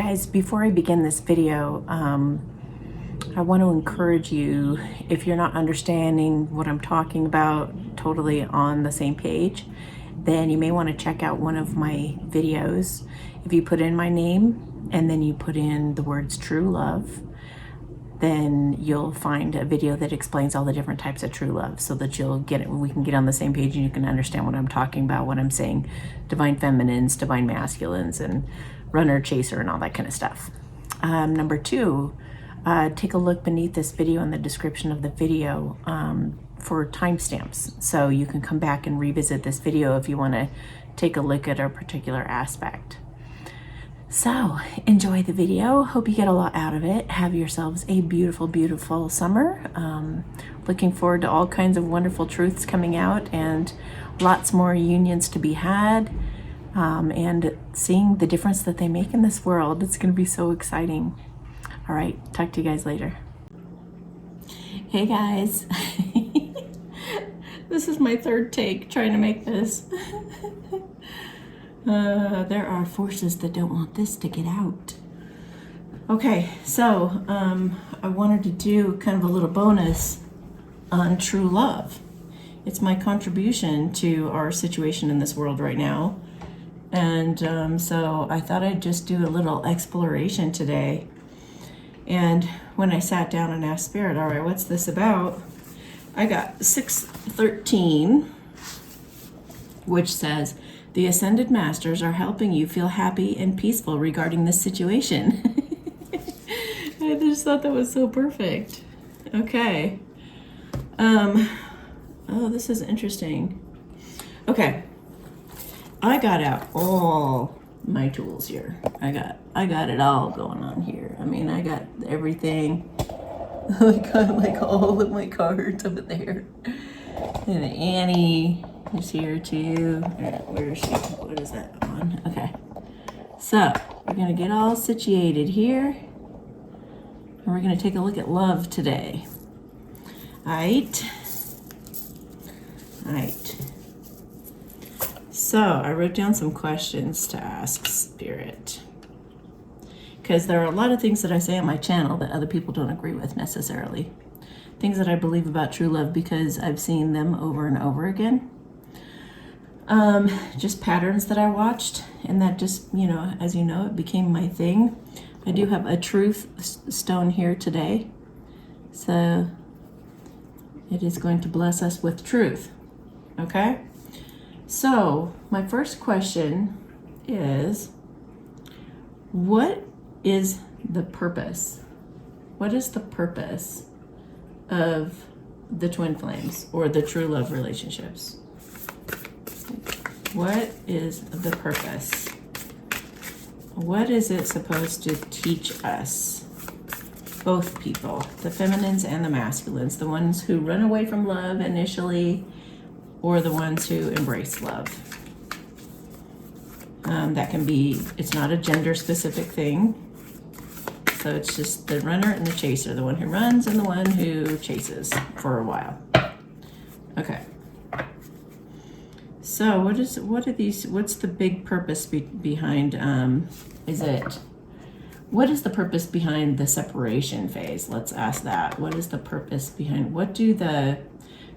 guys, before I begin this video, I want to encourage you, if you're not understanding what I'm talking about totally on the same page, then you may want to check out one of my videos. If you put in my name and then you put in the words true love, then you'll find a video that explains all the different types of true love, so that you'll get it, we can get on the same page and you can understand what I'm talking about when I'm saying divine feminines, divine masculines, and runner, chaser, and all that kind of stuff. Number two, take a look beneath this video in the description of the video for timestamps, so you can come back and revisit this video if you want to take a look at a particular aspect. So enjoy the video. Hope you get a lot out of it. Have yourselves a beautiful, beautiful summer. Looking forward to all kinds of wonderful truths coming out and lots more unions to be had, and seeing the difference that they make in this world. It's going to be so exciting. All right, talk to you guys later. Hey guys. This is my third take trying to make this. There are forces that don't want this to get out. Okay, so I wanted to do kind of a little bonus on true love. It's my contribution to our situation in this world right now. And so I thought I'd just do a little exploration today. And when I sat down and asked Spirit, all right, what's this about? I got 613, which says, the Ascended Masters are helping you feel happy and peaceful regarding this situation. I just thought that was so perfect. Okay. Oh, this is interesting. Okay. I got out all my tools here. I got it all going on here. I mean, I got everything. I got like all of my cards over there. And Annie is here too. Where is she? What is that on? Okay. So we're gonna get all situated here. And we're gonna take a look at love today. Alright. So I wrote down some questions to ask Spirit, because there are a lot of things that I say on my channel that other people don't agree with necessarily. Things that I believe about true love because I've seen them over and over again. Just patterns that I watched, and that just, you know, as you know, it became my thing. I do have a truth stone here today, so it is going to bless us with truth. Okay, so my first question is, what is the purpose? What is the purpose of the twin flames or the true love relationships? What is the purpose? What is it supposed to teach us? Both people, the feminines and the masculines, the ones who run away from love initially, or the ones who embrace love. That can be, it's not a gender specific thing. So it's just the runner and the chaser, the one who runs and the one who chases for a while. Okay. So what are these, what's the big purpose behind, what is the purpose behind the separation phase? Let's ask that. What is the purpose behind, what do the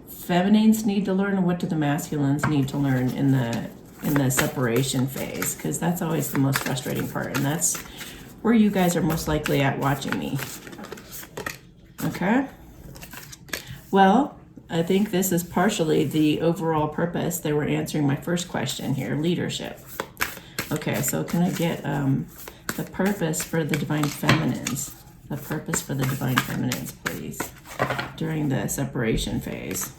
feminines need to learn, and what do the masculines need to learn in the separation phase? Because that's always the most frustrating part, and that's where you guys are most likely at watching me. Okay. Well, I think this is partially the overall purpose. They were answering my first question here, leadership. Okay, so can I get the purpose for the divine feminines? The purpose for the divine feminines, please, during the separation phase.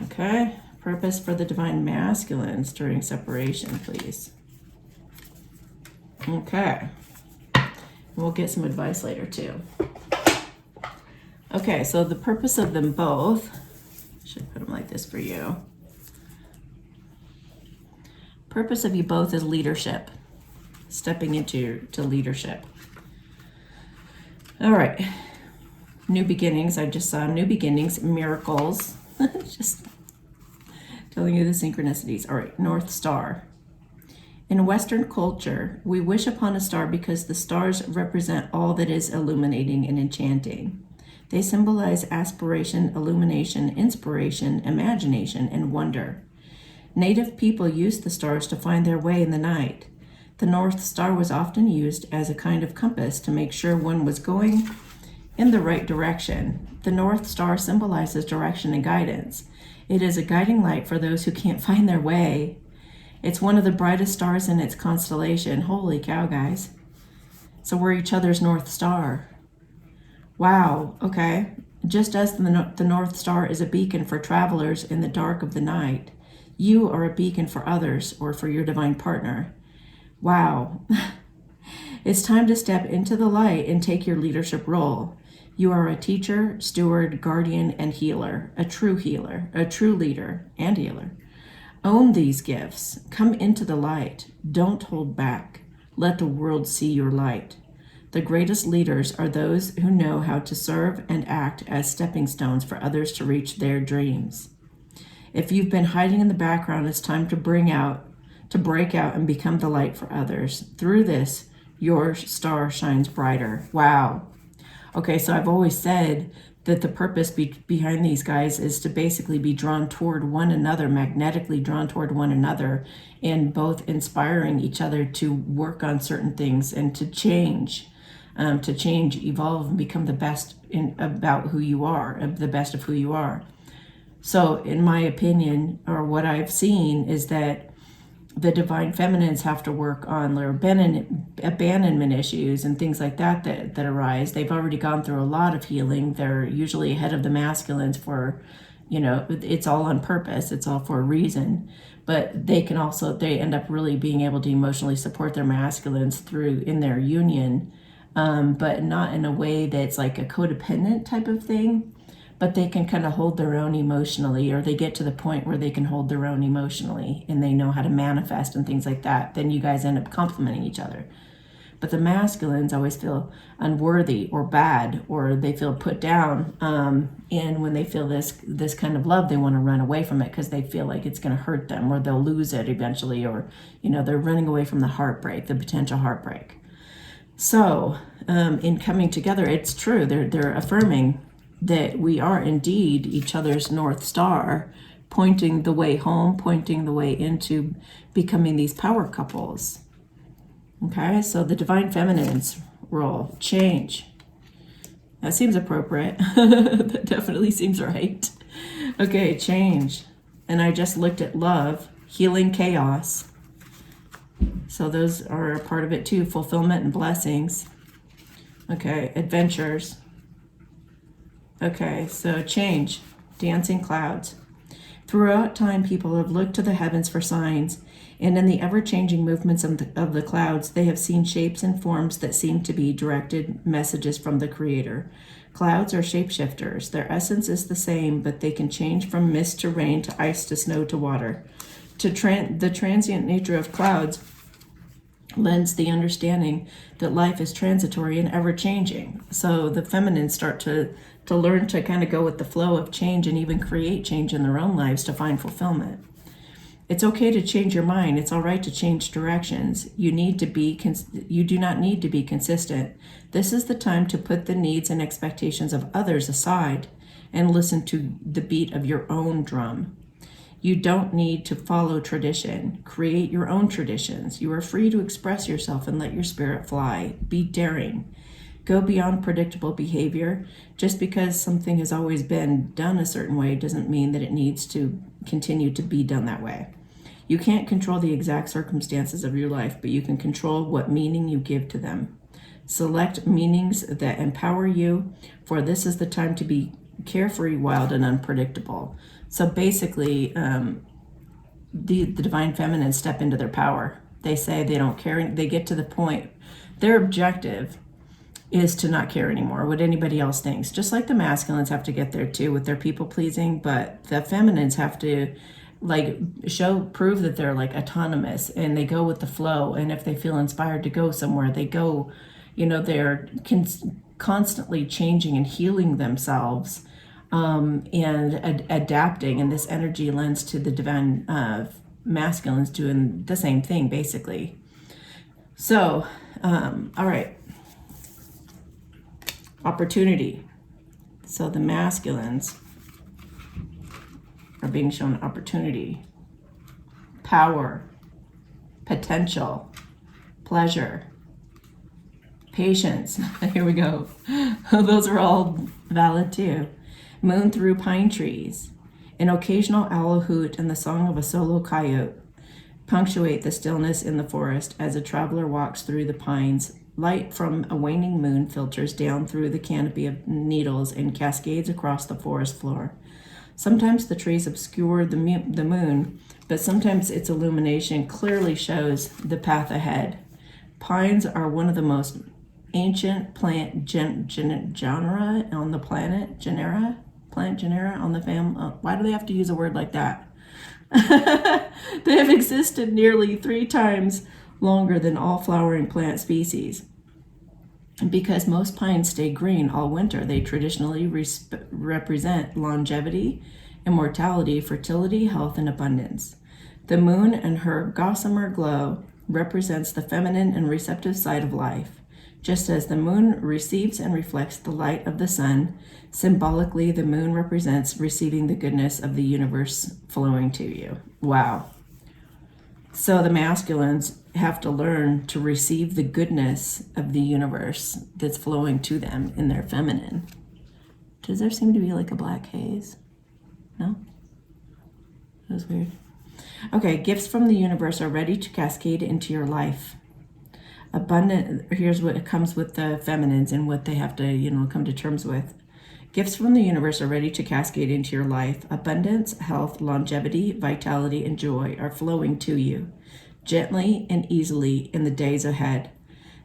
Okay, purpose for the divine masculines during separation, please. Okay, we'll get some advice later too. Okay, so the purpose of them both, I should put them like this for you. Purpose of you both is leadership, stepping into leadership. All right, new beginnings. I just saw new beginnings, miracles. Just telling you the synchronicities. All right, North Star. In Western culture, we wish upon a star because the stars represent all that is illuminating and enchanting. They symbolize aspiration, illumination, inspiration, imagination, and wonder. Native people used the stars to find their way in the night. The North Star was often used as a kind of compass to make sure one was going in the right direction. The North Star symbolizes direction and guidance. It is a guiding light for those who can't find their way. It's one of the brightest stars in its constellation. Holy cow, guys. So we're each other's North Star. Wow, okay. Just as the North Star is a beacon for travelers in the dark of the night, you are a beacon for others or for your divine partner. Wow. It's time to step into the light and take your leadership role. You are a teacher, steward, guardian, and healer, a true leader, and healer. Own these gifts. Come into the light. Don't hold back. Let the world see your light. The greatest leaders are those who know how to serve and act as stepping stones for others to reach their dreams. If you've been hiding in the background, it's time to break out and become the light for others. Through this, your star shines brighter. Wow. Okay, so I've always said that the purpose behind these guys is to basically be drawn toward one another, magnetically drawn toward one another, and both inspiring each other to work on certain things and to change, evolve, and become the best about who you are, the best of who you are. So in my opinion, or what I've seen, is that the divine feminines have to work on their abandonment issues and things like that arise. They've already gone through a lot of healing. They're usually ahead of the masculines for, it's all on purpose. It's all for a reason. But they end up really being able to emotionally support their masculines in their union, but not in a way that's like a codependent type of thing. But they can kind of hold their own emotionally, or they get to the point where they can hold their own emotionally and they know how to manifest and things like that. Then you guys end up complementing each other. But the masculines always feel unworthy or bad, or they feel put down. And when they feel this kind of love, they want to run away from it because they feel like it's going to hurt them, or they'll lose it eventually, or, they're running away from the heartbreak, the potential heartbreak. So in coming together, it's true. They're affirming that we are indeed each other's North Star, pointing the way home, pointing the way into becoming these power couples. Okay, so the divine feminine's role, change. That seems appropriate. That definitely seems right. Okay, change. And I just looked at love, healing, chaos. So those are a part of it too, fulfillment and blessings. Okay, adventures. Okay, so change, dancing clouds. Throughout time, people have looked to the heavens for signs, and in the ever-changing movements of the clouds, they have seen shapes and forms that seem to be directed messages from the Creator. Clouds are shapeshifters. Their essence is the same, but they can change from mist to rain to ice to snow to water. The transient nature of clouds lends the understanding that life is transitory and ever-changing. So the feminines start to learn to kind of go with the flow of change and even create change in their own lives to find fulfillment. It's okay to change your mind. It's all right to change directions. You do not need to be consistent. This is the time to put the needs and expectations of others aside and listen to the beat of your own drum. You don't need to follow tradition. Create your own traditions. You are free to express yourself and let your spirit fly. Be daring. Go beyond predictable behavior. Just because something has always been done a certain way doesn't mean that it needs to continue to be done that way. You can't control the exact circumstances of your life, but you can control what meaning you give to them. Select meanings that empower you, for this is the time to be carefree, wild, and unpredictable. So basically, the divine feminine step into their power. They say they don't care. They get to the point. Their objective is to not care anymore what anybody else thinks. Just like the masculines have to get there too with their people pleasing, but the feminines have to prove that they're autonomous and they go with the flow. And if they feel inspired to go somewhere, they go. They're constantly changing and healing themselves and adapting. And this energy lends to the divine masculine's doing the same thing, basically. So, all right. Opportunity. So the masculines are being shown opportunity, power, potential, pleasure, patience. Here we go. Those are all valid too. Moon through pine trees. An occasional owl hoot and the song of a solo coyote punctuate the stillness in the forest as a traveler walks through the pines. Light from a waning moon filters down through the canopy of needles and cascades across the forest floor. Sometimes the trees obscure the moon, but sometimes its illumination clearly shows the path ahead. Pines are one of the most ancient plant genera on the planet. Plant genera on the family. Why do they have to use a word like that? They have existed nearly 3 times longer than all flowering plant species. And because most pines stay green all winter, they traditionally represent longevity, immortality, fertility, health, and abundance. The moon and her gossamer glow represents the feminine and receptive side of life. Just as the moon receives and reflects the light of the sun, symbolically the moon represents receiving the goodness of the universe flowing to you. Wow. So the masculines have to learn to receive the goodness of the universe that's flowing to them in their feminine. Does there seem to be like a black haze? No? That was weird. Okay, gifts from the universe are ready to cascade into your life. Abundant, here's what it comes with the feminines and what they have to, come to terms with. Gifts from the universe are ready to cascade into your life. Abundance, health, longevity, vitality, and joy are flowing to you, gently and easily in the days ahead.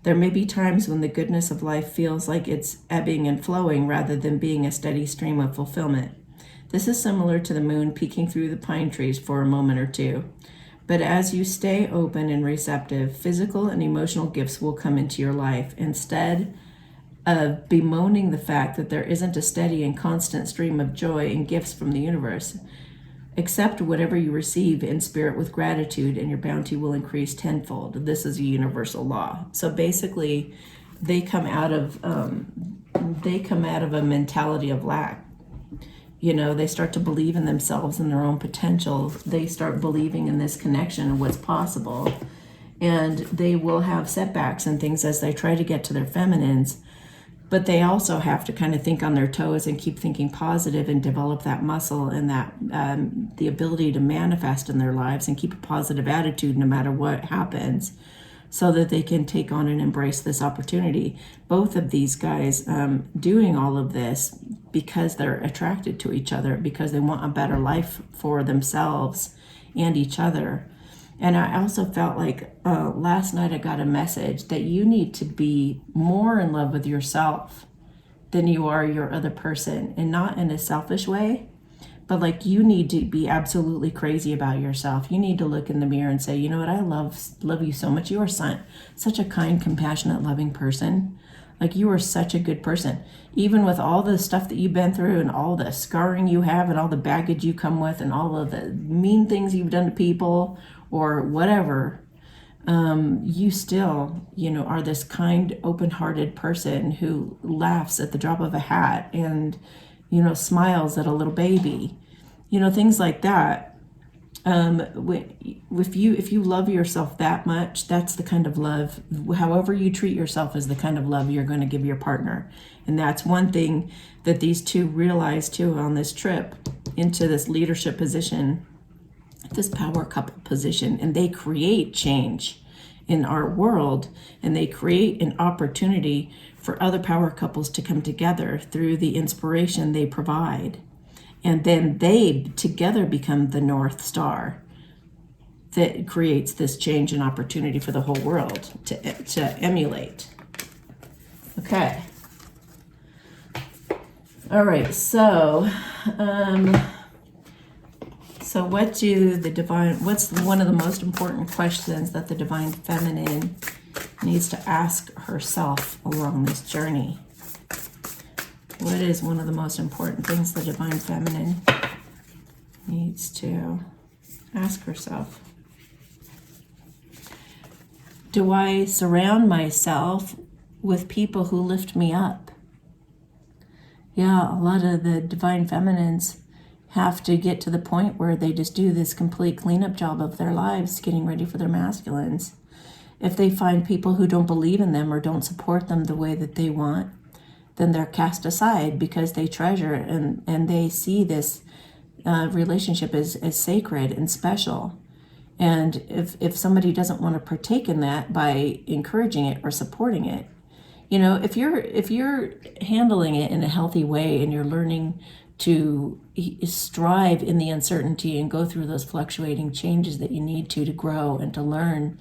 There may be times when the goodness of life feels like it's ebbing and flowing rather than being a steady stream of fulfillment. This is similar to the moon peeking through the pine trees for a moment or two. But as you stay open and receptive, physical and emotional gifts will come into your life. Instead of bemoaning the fact that there isn't a steady and constant stream of joy and gifts from the universe, accept whatever you receive in spirit with gratitude, and your bounty will increase tenfold. This is a universal law. So basically, they come out of a mentality of lack. They start to believe in themselves and their own potential. They start believing in this connection and what's possible. And they will have setbacks and things as they try to get to their feminines. But they also have to kind of think on their toes and keep thinking positive and develop that muscle and that the ability to manifest in their lives and keep a positive attitude no matter what happens, so that they can take on and embrace this opportunity. Both of these guys doing all of this because they're attracted to each other, because they want a better life for themselves and each other. And I also felt like last night I got a message that you need to be more in love with yourself than you are your other person, and not in a selfish way, but like you need to be absolutely crazy about yourself. You need to look in the mirror and say, you know what, I love you so much. You are such a kind, compassionate, loving person. Like, you are such a good person. Even with all the stuff that you've been through and all the scarring you have and all the baggage you come with and all of the mean things you've done to people or whatever, you still, are this kind, open-hearted person who laughs at the drop of a hat and, smiles at a little baby, things like that. If you love yourself that much, that's the kind of love, however you treat yourself is the kind of love you're going to give your partner. And that's one thing that these two realized too on this trip into this leadership position, this power couple position, and they create change in our world, and they create an opportunity for other power couples to come together through the inspiration they provide. And then they together become the North Star that creates this change and opportunity for the whole world to emulate. Okay. All right. So what's one of the most important questions that the divine feminine needs to ask herself along this journey? What is one of the most important things the divine feminine needs to ask herself? Do I surround myself with people who lift me up? Yeah, a lot of the divine feminines have to get to the point where they just do this complete cleanup job of their lives, getting ready for their masculines. If they find people who don't believe in them or don't support them the way that they want, then they're cast aside because they treasure and they see this relationship as sacred and special. And if somebody doesn't want to partake in that by encouraging it or supporting it, if you're handling it in a healthy way and you're learning to strive in the uncertainty and go through those fluctuating changes that you need to grow and to learn,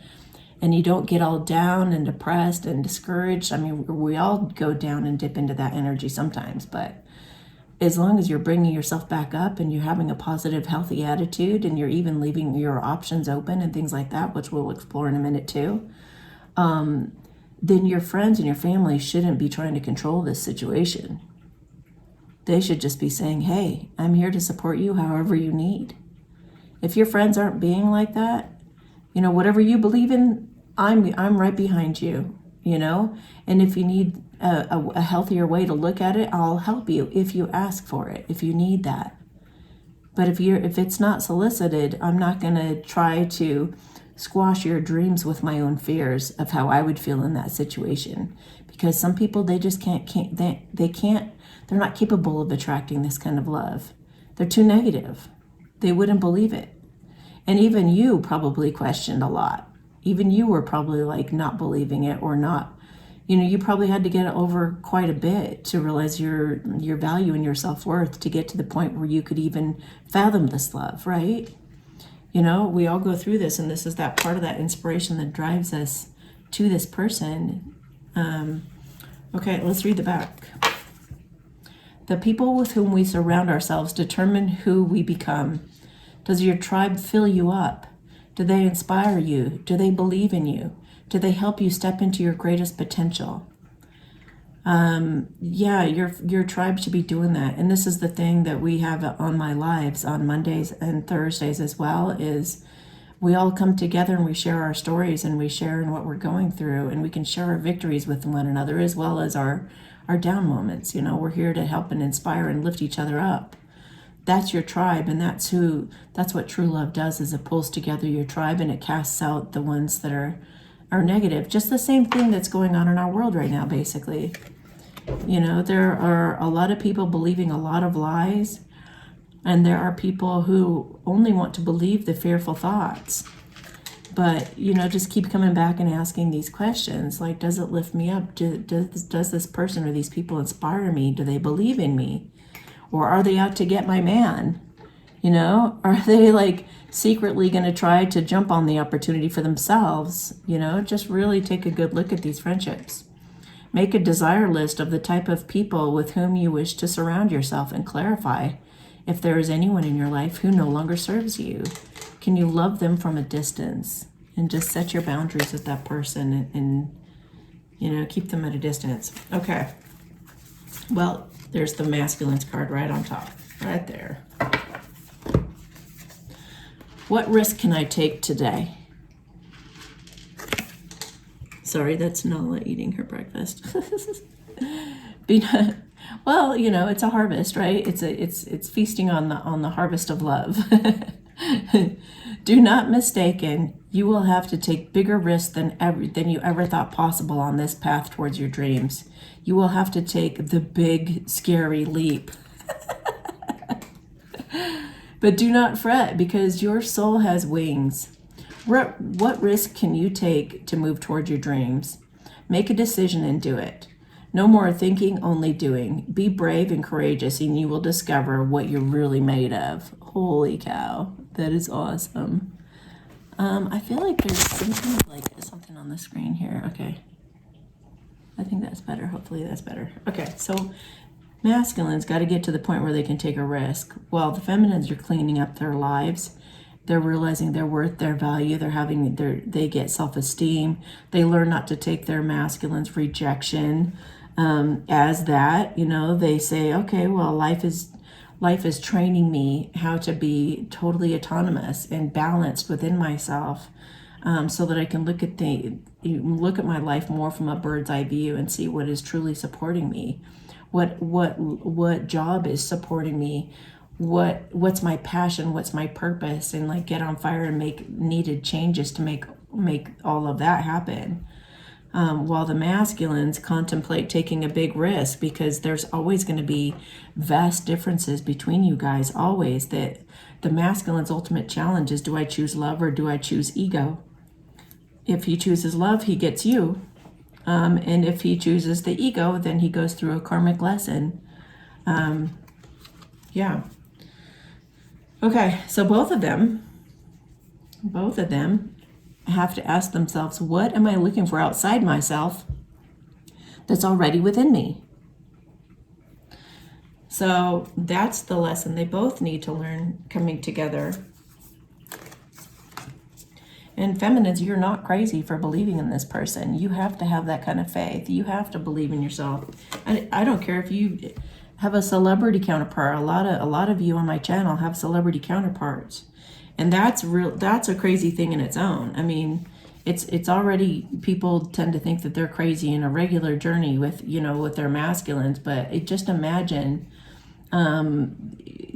and you don't get all down and depressed and discouraged. I mean, we all go down and dip into that energy sometimes, but as long as you're bringing yourself back up and you're having a positive, healthy attitude and you're even leaving your options open and things like that, which we'll explore in a minute too, then your friends and your family shouldn't be trying to control this situation. They should just be saying, hey, I'm here to support you however you need. If your friends aren't being like that, whatever you believe in, I'm right behind you, and if you need a healthier way to look at it, I'll help you if you ask for it, if you need that. But if it's not solicited, I'm not going to try to squash your dreams with my own fears of how I would feel in that situation, because some people, they just they're not capable of attracting this kind of love. They're too negative. They wouldn't believe it. And even you probably questioned a lot. Even you were probably like not believing it or not. You probably had to get over quite a bit to realize your value and your self-worth to get to the point where you could even fathom this love, right? We all go through this, and this is that part of that inspiration that drives us to this person. Okay, let's read the back. The people with whom we surround ourselves determine who we become. Does your tribe fill you up? Do they inspire you? Do they believe in you? Do they help you step into your greatest potential? Yeah, your tribe should be doing that. And this is the thing that we have on my lives on Mondays and Thursdays as well, is we all come together and we share our stories and we share in what we're going through, and we can share our victories with one another as well as our down moments. We're here to help and inspire and lift each other up. That's your tribe, and that's what true love does, is it pulls together your tribe and it casts out the ones that are negative. Just the same thing that's going on in our world right now, basically. There are a lot of people believing a lot of lies, and there are people who only want to believe the fearful thoughts. But, just keep coming back and asking these questions, like, does it lift me up? Does this person or these people inspire me? Do they believe in me? Or are they out to get my man? Are they like secretly going to try to jump on the opportunity for themselves? Just really take a good look at these friendships. Make a desire list of the type of people with whom you wish to surround yourself, and clarify if there is anyone in your life who no longer serves you. Can you love them from a distance? And just set your boundaries with that person and keep them at a distance. Okay. Well, there's the masculines card right on top, right there. What risk can I take today? Sorry, that's Nala eating her breakfast. Well, it's a harvest, right? It's feasting on the harvest of love. Do not mistaken, you will have to take bigger risks than you ever thought possible on this path towards your dreams. You will have to take the big, scary leap. But do not fret, because your soul has wings. What risk can you take to move toward your dreams? Make a decision and do it. No more thinking, only doing. Be brave and courageous, and you will discover what you're really made of. Holy cow, that is awesome. I feel like there's something on the screen here. Okay. I think that's better. Hopefully that's better. Okay, so masculines got to get to the point where they can take a risk. While the feminines are cleaning up their lives, they're realizing their worth, their value. They get self-esteem. They learn not to take their masculine's rejection as that. They say, okay, well, life is training me how to be totally autonomous and balanced within myself. so that I can look at my life more from a bird's eye view and see what is truly supporting me, what job is supporting me, what's my passion, what's my purpose, and like get on fire and make needed changes to make all of that happen. While the masculines contemplate taking a big risk, because there's always going to be vast differences between you guys, always. That the masculine's ultimate challenge is, do I choose love or do I choose ego? If he chooses love, he gets you. And if he chooses the ego, then he goes through a karmic lesson. Yeah. Okay, so both of them have to ask themselves, what am I looking for outside myself that's already within me? So that's the lesson they both need to learn coming together. And feminines, you're not crazy for believing in this person. You have to have that kind of faith. You have to believe in yourself. And I don't care if you have a celebrity counterpart. A lot of you on my channel have celebrity counterparts. And that's a crazy thing in its own. I mean, it's already, people tend to think that they're crazy in a regular journey with their masculines, but just imagine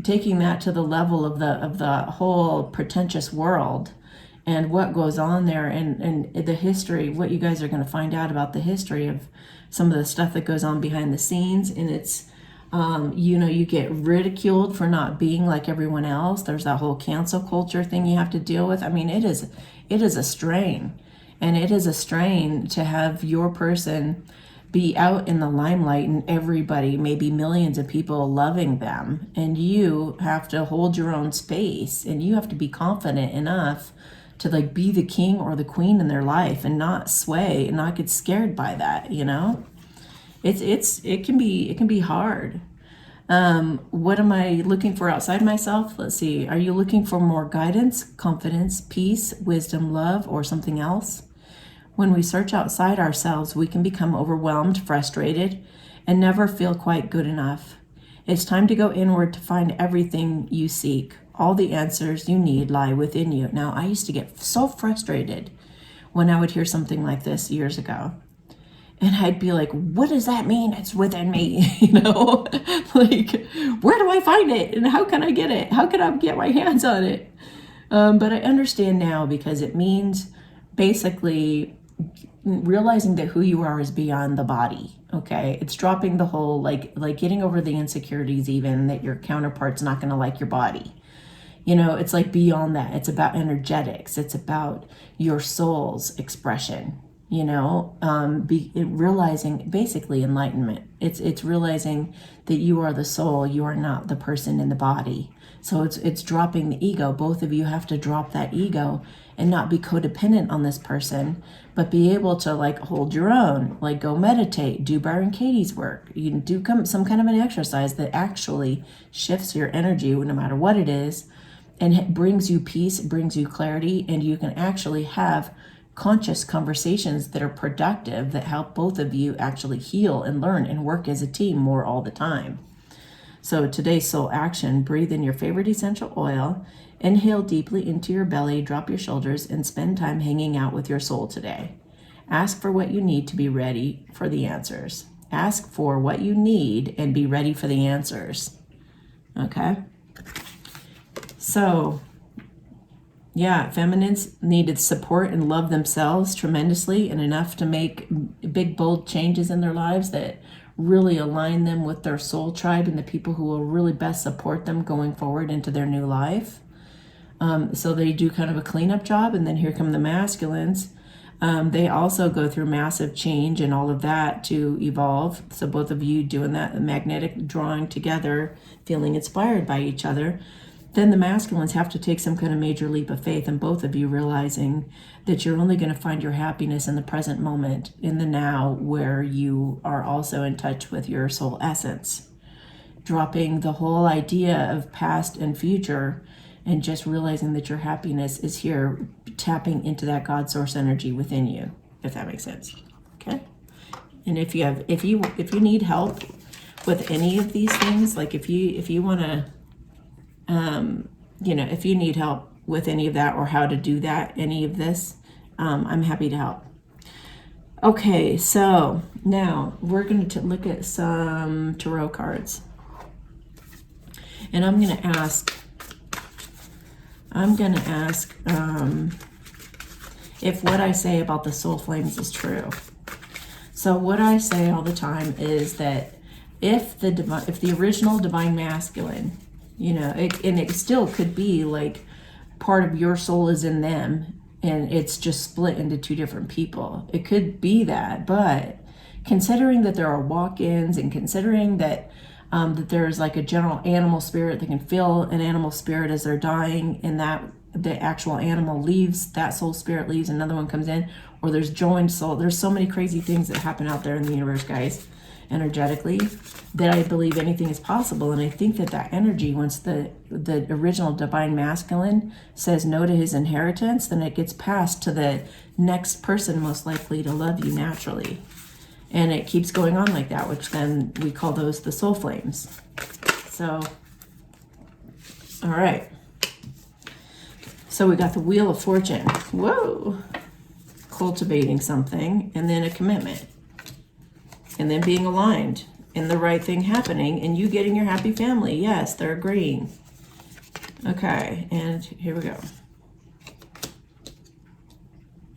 taking that to the level of the whole pretentious world and what goes on there, and the history, what you guys are going to find out about the history of some of the stuff that goes on behind the scenes. And it's you get ridiculed for not being like everyone else. There's that whole cancel culture thing you have to deal with. I mean, it is a strain, and it is a strain to have your person be out in the limelight and everybody, maybe millions of people, loving them, and you have to hold your own space, and you have to be confident enough to like be the king or the queen in their life and not sway and not get scared by that. It can be hard. What am I looking for outside myself? Let's see. Are you looking for more guidance, confidence, peace, wisdom, love, or something else? When we search outside ourselves, we can become overwhelmed, frustrated, and never feel quite good enough. It's time to go inward to find everything you seek. All the answers you need lie within you. Now, I used to get so frustrated when I would hear something like this years ago. And I'd be like, what does that mean? It's within me, like, where do I find it? And how can I get it? How can I get my hands on it? But I understand now, because it means basically realizing that who you are is beyond the body. Okay. It's dropping the whole, like getting over the insecurities, even that your counterpart's not going to like your body. It's like beyond that. It's about energetics. It's about your soul's expression. Realizing basically enlightenment. It's realizing that you are the soul. You are not the person in the body. So it's dropping the ego. Both of you have to drop that ego and not be codependent on this person, but be able to like hold your own, like go meditate, do Byron Katie's work. You can do some kind of an exercise that actually shifts your energy, no matter what it is, and it brings you peace, brings you clarity, and you can actually have conscious conversations that are productive, that help both of you actually heal and learn and work as a team more all the time. So today's soul action: breathe in your favorite essential oil, inhale deeply into your belly, drop your shoulders, and spend time hanging out with your soul today. Ask for what you need to be ready for the answers. Ask for what you need and be ready for the answers. Okay? So, yeah, feminines needed support and love themselves tremendously, and enough to make big, bold changes in their lives that really align them with their soul tribe and the people who will really best support them going forward into their new life. So they do kind of a cleanup job, and then here come the masculines. They also go through massive change and all of that to evolve. So both of you doing that magnetic drawing together, feeling inspired by each other. Then the masculines have to take some kind of major leap of faith, and both of you realizing that you're only going to find your happiness in the present moment, in the now, where you are also in touch with your soul essence. Dropping the whole idea of past and future, and just realizing that your happiness is here, tapping into that God source energy within you, if that makes sense. Okay? And if you need help with any of these things, like if you want to, if you need help with any of that, or how to do that, any of this, I'm happy to help. Okay, so now we're going to look at some tarot cards. And I'm going to ask if what I say about the soul flames is true. So what I say all the time is that if the original divine masculine, and it still could be like part of your soul is in them and it's just split into two different people. It could be that, but considering that there are walk-ins and considering that that there's like a general animal spirit that can feel an animal spirit as they're dying, and that the actual animal leaves, that soul spirit leaves, another one comes in, or there's joined soul. There's so many crazy things that happen out there in the universe, guys, energetically, that I believe anything is possible. And I think that energy, once the original divine masculine says no to his inheritance, then it gets passed to the next person most likely to love you naturally. And it keeps going on like that, which then we call those the soul flames. So, all right. So we got the Wheel of Fortune. Whoa. Cultivating something, and then a commitment. And then being aligned, and the right thing happening, and you getting your happy family. Yes, they're agreeing. Okay, and here we go.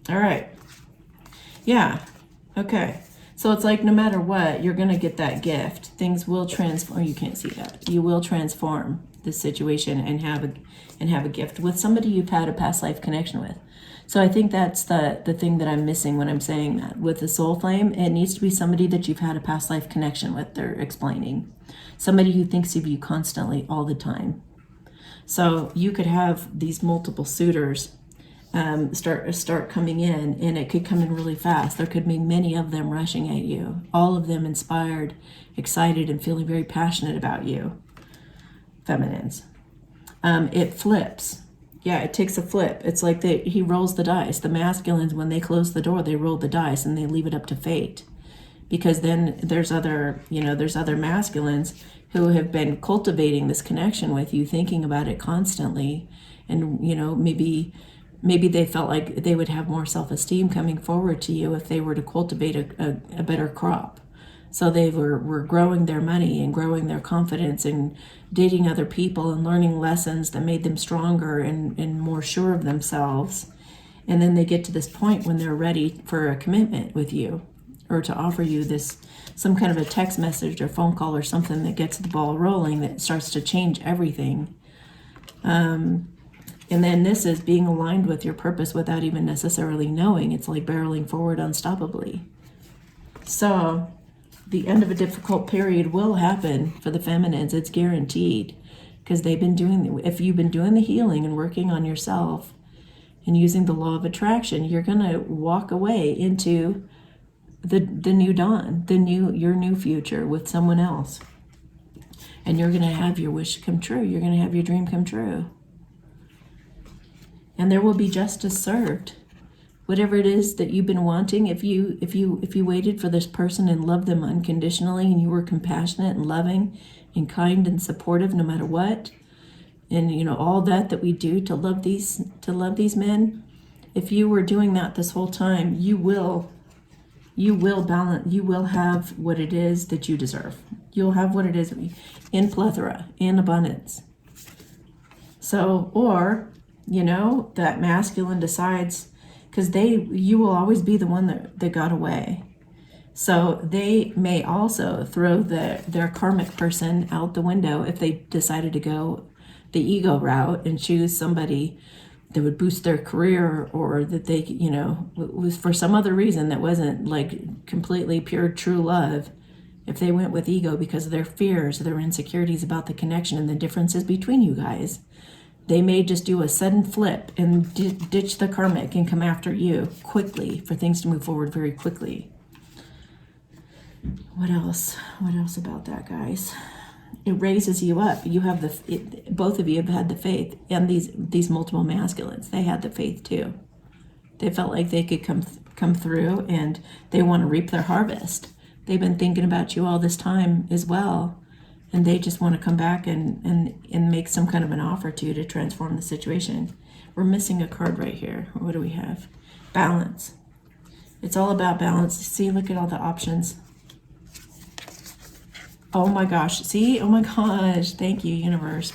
All right. Yeah, okay. So it's like no matter what, you're going to get that gift. Things will transform. You can't see that. You will transform this situation and have a gift with somebody you've had a past life connection with. So I think that's the thing that I'm missing when I'm saying that. With the soul flame, it needs to be somebody that you've had a past life connection with, they're explaining. Somebody who thinks of you constantly all the time. So you could have these multiple suitors start coming in, and it could come in really fast. There could be many of them rushing at you, all of them inspired, excited, and feeling very passionate about you. Feminines. It flips. Yeah, it takes a flip. It's like he rolls the dice. The masculines, when they close the door, they roll the dice and they leave it up to fate. Because then there's other masculines who have been cultivating this connection with you, thinking about it constantly, and maybe they felt like they would have more self-esteem coming forward to you if they were to cultivate a better crop. So they were growing their money and growing their confidence and dating other people and learning lessons that made them stronger and more sure of themselves. And then they get to this point when they're ready for a commitment with you, or to offer you some kind of a text message or phone call or something that gets the ball rolling, that starts to change everything. And then this is being aligned with your purpose without even necessarily knowing. It's like barreling forward unstoppably. So the end of a difficult period will happen for the feminines. It's guaranteed, because if you've been doing the healing and working on yourself and using the law of attraction, you're going to walk away into the new dawn, your new future with someone else. And you're going to have your wish come true. You're going to have your dream come true. And there will be justice served. Whatever it is that you've been wanting, if you waited for this person and loved them unconditionally, and you were compassionate and loving and kind and supportive no matter what, and all that we do to love these men, if you were doing that this whole time, you will balance. You will have what it is that you deserve. You'll have what it is in plethora, in abundance. So, or that masculine decides, because you will always be the one that got away. So they may also throw their karmic person out the window if they decided to go the ego route and choose somebody that would boost their career, or that they, was for some other reason that wasn't like completely pure true love. If they went with ego because of their fears, their insecurities about the connection and the differences between you guys, they may just do a sudden flip and ditch the karmic and come after you quickly for things to move forward very quickly. What else? What else about that, guys? It raises you up. You have both of you have had the faith, and these multiple masculines, they had the faith too. They felt like they could come through, and they want to reap their harvest. They've been thinking about you all this time as well. And they just want to come back and make some kind of an offer to you to transform the situation. We're missing a card right here. What do we have? Balance. It's all about balance. See, look at all the options. Oh my gosh. See? Oh my gosh. Thank you, universe.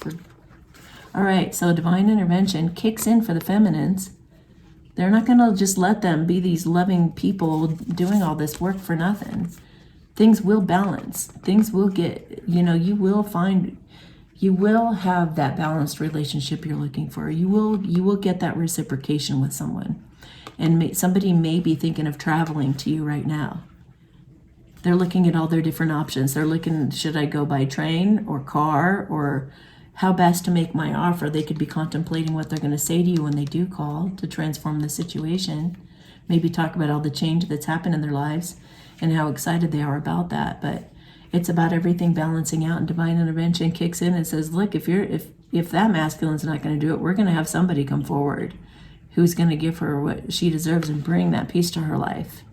All right. So divine intervention kicks in for the feminines. They're not going to just let them be these loving people doing all this work for nothing. Things will balance. Things will get, you will have that balanced relationship you're looking for. You will get that reciprocation with someone. And somebody may be thinking of traveling to you right now. They're looking at all their different options. They're looking, should I go by train or car, or how best to make my offer? They could be contemplating what they're going to say to you when they do call to transform the situation. Maybe talk about all the change that's happened in their lives and how excited they are about that. But it's about everything balancing out, and divine intervention kicks in and says, look, if that masculine's not going to do it, we're going to have somebody come forward who's going to give her what she deserves and bring that peace to her life.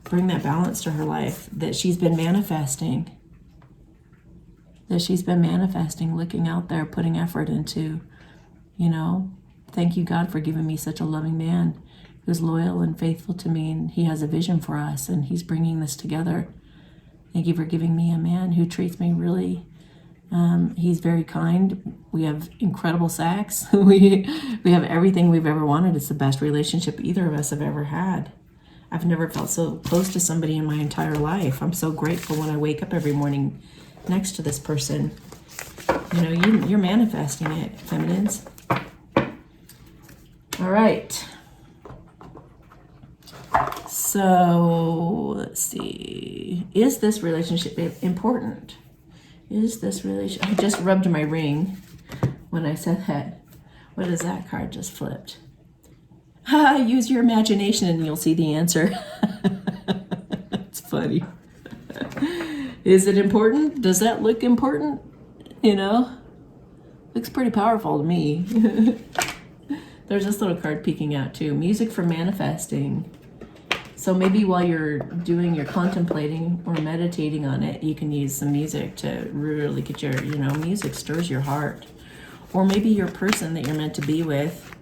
Bring that balance to her life that she's been manifesting. Looking out there, putting effort into, thank you, God, for giving me such a loving man who's loyal and faithful to me, and he has a vision for us, and he's bringing this together. Thank you for giving me a man who treats me really, he's very kind. We have incredible sex. we have everything we've ever wanted. It's the best relationship either of us have ever had. I've never felt so close to somebody in my entire life. I'm so grateful when I wake up every morning next to this person. You're manifesting it, feminines. All right. So let's see. Is this relationship important? Is this relationship? I just rubbed my ring when I said that. What is that card just flipped? Use your imagination and you'll see the answer. It's funny. Is it important? Does that look important? Looks pretty powerful to me. There's this little card peeking out too. Music for manifesting. So maybe while you're contemplating or meditating on it, you can use some music to really get your, music stirs your heart. Or maybe your person that you're meant to be with,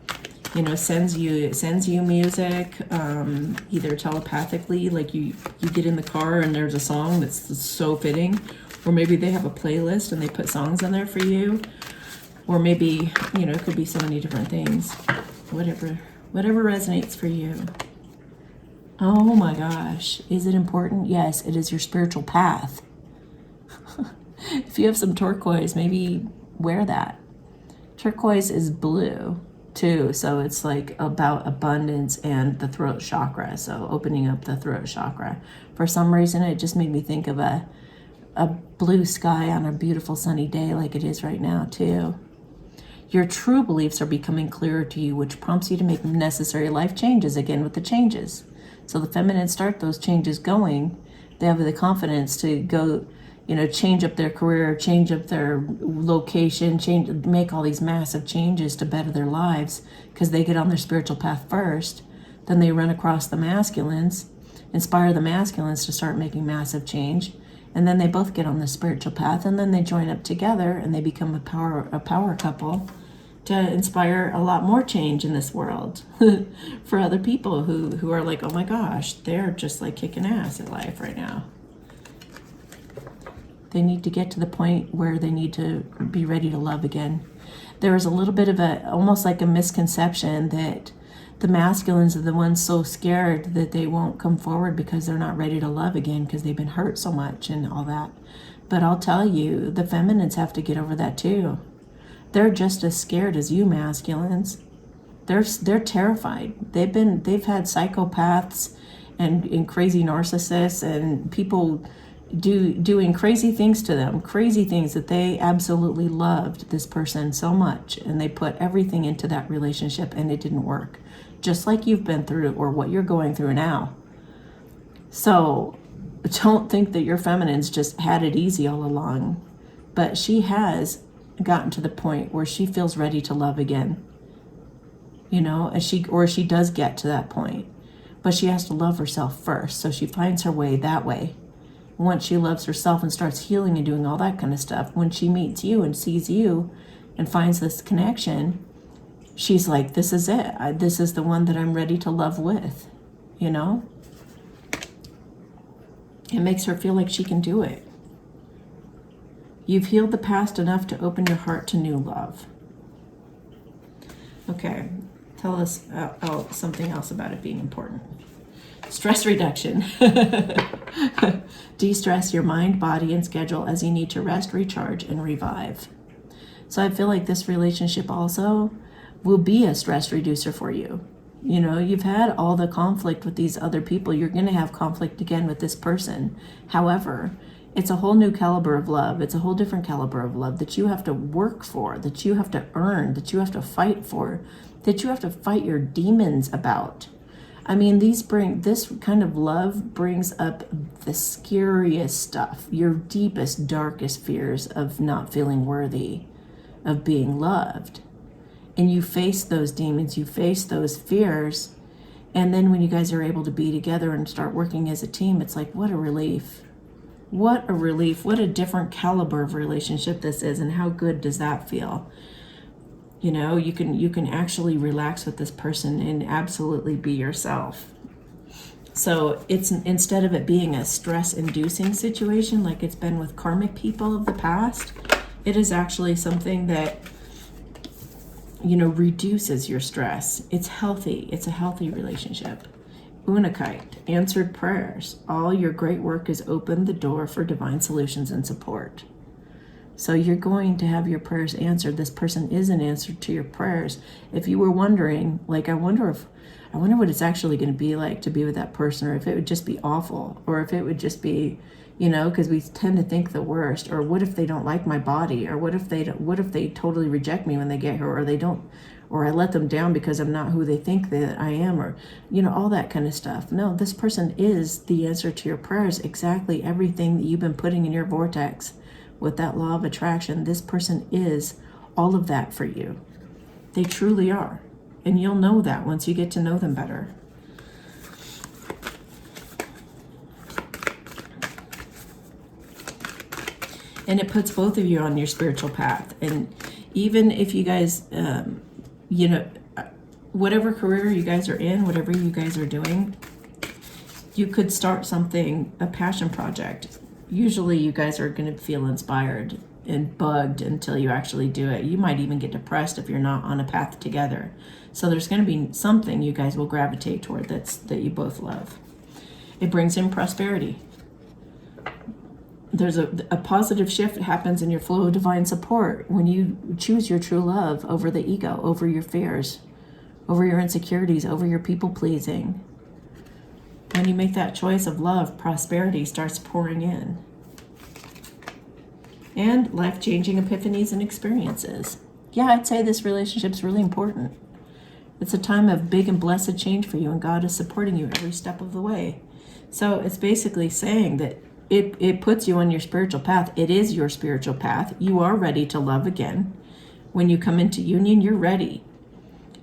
sends you music, either telepathically, like you get in the car and there's a song that's so fitting, or maybe they have a playlist and they put songs on there for you, or maybe, it could be so many different things, whatever resonates for you. Oh my gosh, is it important? Yes, it is your spiritual path. If you have some turquoise, maybe wear that. Turquoise is blue too, so it's like about abundance and the throat chakra, so opening up the throat chakra. For some reason, it just made me think of a blue sky on a beautiful sunny day like it is right now too. Your true beliefs are becoming clearer to you, which prompts you to make necessary life changes, again with the changes. So the feminines start those changes going. They have the confidence to go, change up their career, change up their location, make all these massive changes to better their lives because they get on their spiritual path first. Then they run across the masculines, inspire the masculines to start making massive change. And then they both get on the spiritual path, and then they join up together and they become a power couple to inspire a lot more change in this world for other people who are like, oh my gosh, they're just like kicking ass at life right now. They need to get to the point where they need to be ready to love again. There is a little bit of almost like a misconception that the masculines are the ones so scared that they won't come forward because they're not ready to love again because they've been hurt so much and all that. But I'll tell you, the feminines have to get over that too. They're just as scared as you masculines. They're terrified. They've had psychopaths and crazy narcissists and people doing crazy things to them, crazy things that they absolutely loved this person so much, and they put everything into that relationship and it didn't work, just like you've been through or what you're going through now. So don't think that your feminine's just had it easy all along, but she has gotten to the point where she feels ready to love again, and she does get to that point, but she has to love herself first. So she finds her way that way. Once she loves herself and starts healing and doing all that kind of stuff, when she meets you and sees you and finds this connection, she's like, this is it. This is the one that I'm ready to love with, you know? It makes her feel like she can do it. You've healed the past enough to open your heart to new love. Okay, tell us something else about it being important. Stress reduction. De-stress your mind, body, and schedule as you need to rest, recharge, and revive. So I feel like this relationship also will be a stress reducer for you. You know, you've had all the conflict with these other people. You're going to have conflict again with this person. However, it's a whole new caliber of love. It's a whole different caliber of love that you have to work for, that you have to earn, that you have to fight for, that you have to fight your demons about. I mean, this kind of love brings up the scariest stuff, your deepest, darkest fears of not feeling worthy, of being loved. And you face those demons, you face those fears. And then when you guys are able to be together and start working as a team, it's like, what a relief. What a relief. What a different caliber of relationship this is. And how good does that feel? You know, you can actually relax with this person and absolutely be yourself. So it's, instead of it being a stress-inducing situation like it's been with karmic people of the past, it is actually something that, you know, reduces your stress. It's healthy. It's a healthy relationship. Unakite, answered prayers. All your great work has opened the door for divine solutions and support. So you're going to have your prayers answered. This person is an answer to your prayers. If you were wondering, like, I wonder what it's actually going to be like to be with that person, or if it would just be awful, or if it would just be, you know, because we tend to think the worst, or what if they don't like my body, or what if they totally reject me when they get here, or they don't, or I let them down because I'm not who they think that I am, or, you know, all that kind of stuff. No, this person is the answer to your prayers. Exactly everything that you've been putting in your vortex with that law of attraction, this person is all of that for you. They truly are. And you'll know that once you get to know them better. And it puts both of you on your spiritual path. And even if you guys, you know, whatever career you guys are in, whatever you guys are doing, you could start something, a passion project. Usually you guys are going to feel inspired and bugged until you actually do it. You might even get depressed if you're not on a path together. So there's going to be something you guys will gravitate toward that you both love. It brings in prosperity. There's a positive shift that happens in your flow of divine support when you choose your true love over the ego, over your fears, over your insecurities, over your people pleasing. When you make that choice of love, prosperity starts pouring in. And life-changing epiphanies and experiences. Yeah, I'd say this relationship's really important. It's a time of big and blessed change for you, and God is supporting you every step of the way. So it's basically saying that it puts you on your spiritual path. It is your spiritual path. You are ready to love again. When you come into union, you're ready.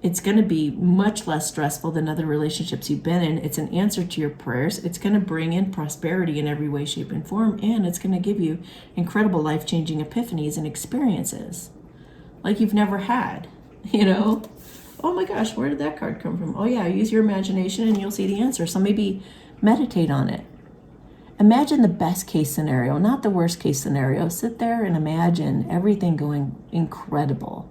It's going to be much less stressful than other relationships you've been in. It's an answer to your prayers. It's going to bring in prosperity in every way, shape, and form. And it's going to give you incredible life-changing epiphanies and experiences like you've never had, you know? Oh my gosh, where did that card come from? Oh yeah, use your imagination and you'll see the answer. So maybe meditate on it. Imagine the best case scenario, not the worst case scenario. Sit there and imagine everything going incredible.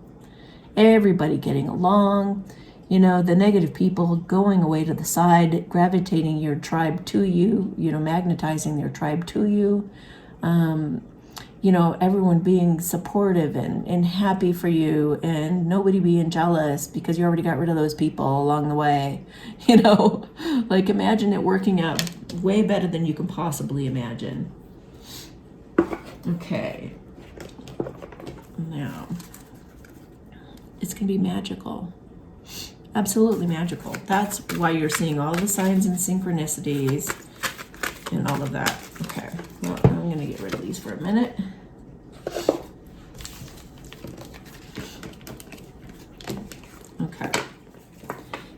Everybody getting along, you know, the negative people going away to the side, gravitating your tribe to you, you know, magnetizing their tribe to you. You know, everyone being supportive and happy for you, and nobody being jealous because you already got rid of those people along the way. You know, like imagine it working out way better than you can possibly imagine. Okay. Now, it's going to be magical. Absolutely magical. That's why you're seeing all the signs and synchronicities and all of that. Okay. Well, I'm going to get rid of these for a minute. Okay.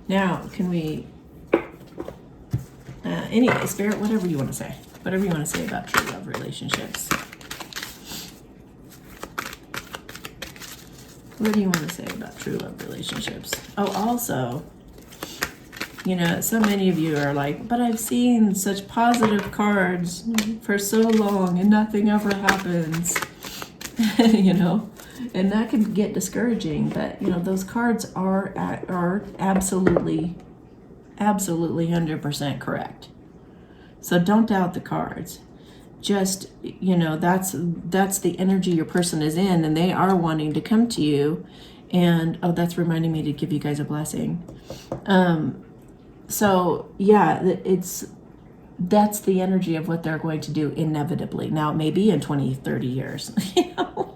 Now, can we... anyway, Spirit, whatever you want to say. Whatever you want to say about true love relationships. What do you want to say about true love relationships? Oh, also, you know, so many of you are like, but I've seen such positive cards for so long and nothing ever happens. You know, and that can get discouraging, but you know, those cards are absolutely 100% correct. So don't doubt the cards. Just, you know, that's the energy your person is in, and they are wanting to come to you. And oh, that's reminding me to give you guys a blessing. So yeah, that's the energy of what they're going to do inevitably. Now, maybe in 20, 30 years, you know,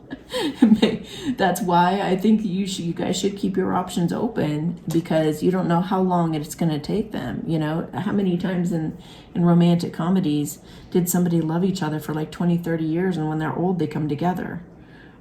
that's why I think you guys should keep your options open, because you don't know how long it's going to take them. You know, how many times in romantic comedies did somebody love each other for like 20, 30 years, and when they're old, they come together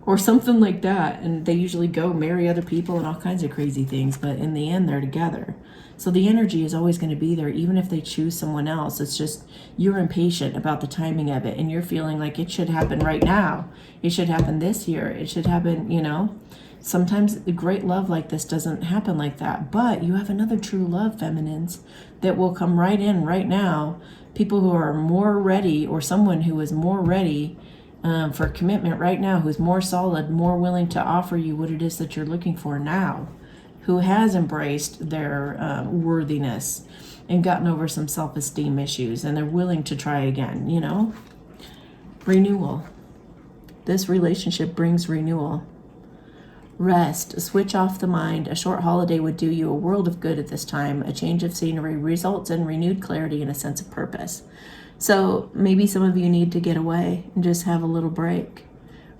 or something like that. And they usually go marry other people and all kinds of crazy things, but in the end, they're together. So the energy is always going to be there, even if they choose someone else. It's just you're impatient about the timing of it, and you're feeling like it should happen right now. It should happen this year. It should happen, you know. Sometimes a great love like this doesn't happen like that, but you have another true love, feminines, that will come right in right now. People who are more ready, or someone who is more ready for commitment right now, who's more solid, more willing to offer you what it is that you're looking for now, who has embraced their worthiness and gotten over some self-esteem issues, and they're willing to try again, you know? Renewal. This relationship brings renewal. Rest. Switch off the mind. A short holiday would do you a world of good at this time. A change of scenery results in renewed clarity and a sense of purpose. So maybe some of you need to get away and just have a little break.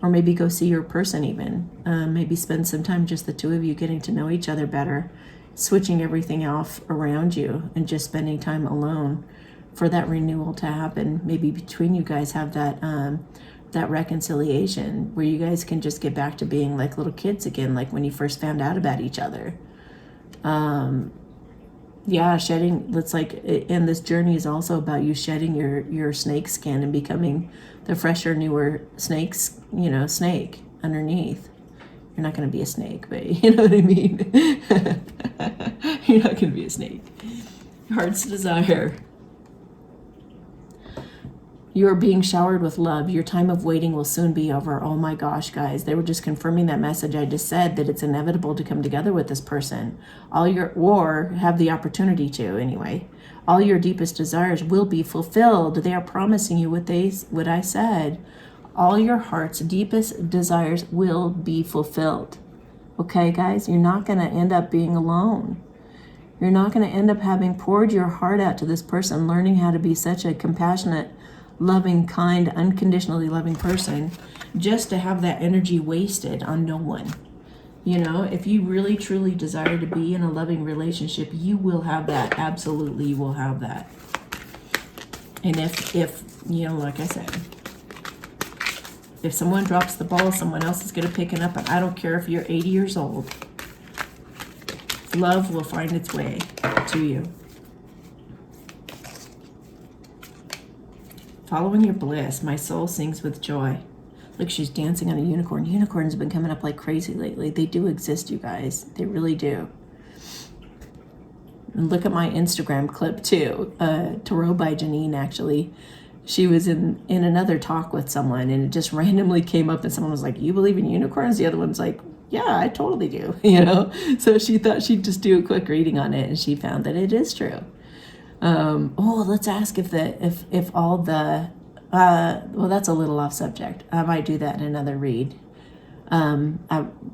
Or maybe go see your person even. Maybe spend some time just the two of you getting to know each other better, switching everything off around you and just spending time alone for that renewal to happen. Maybe between you guys have that reconciliation where you guys can just get back to being like little kids again, like when you first found out about each other. Yeah, shedding, that's like, and this journey is also about you shedding your snake skin and becoming the fresher, newer snake underneath. You're not going to be a snake, but you know what I mean? You're not going to be a snake. Heart's desire. You are being showered with love. Your time of waiting will soon be over. Oh my gosh, guys. They were just confirming that message I just said, that it's inevitable to come together with this person. Or have the opportunity to, anyway. All your deepest desires will be fulfilled. They are promising you what I said. All your heart's deepest desires will be fulfilled. Okay, guys? You're not going to end up being alone. You're not going to end up having poured your heart out to this person, learning how to be such a compassionate, loving, kind, unconditionally loving person, just to have that energy wasted on no one. You know, if you really truly desire to be in a loving relationship, you will have that. Absolutely, you will have that. And if you know, like I said, if someone drops the ball, someone else is going to pick it up, and I don't care if you're 80 years old. Love will find its way to you. Following your bliss, my soul sings with joy. Look, she's dancing on a unicorn. Unicorns have been coming up like crazy lately. They do exist, you guys. They really do. And look at my Instagram clip too. Tarot by Janine, actually. She was in another talk with someone, and it just randomly came up, and someone was like, "You believe in unicorns?" The other one's like, "Yeah, I totally do." You know? So she thought she'd just do a quick reading on it, and she found that it is true. Let's ask if all the well, that's a little off subject. I might do that in another read. I'm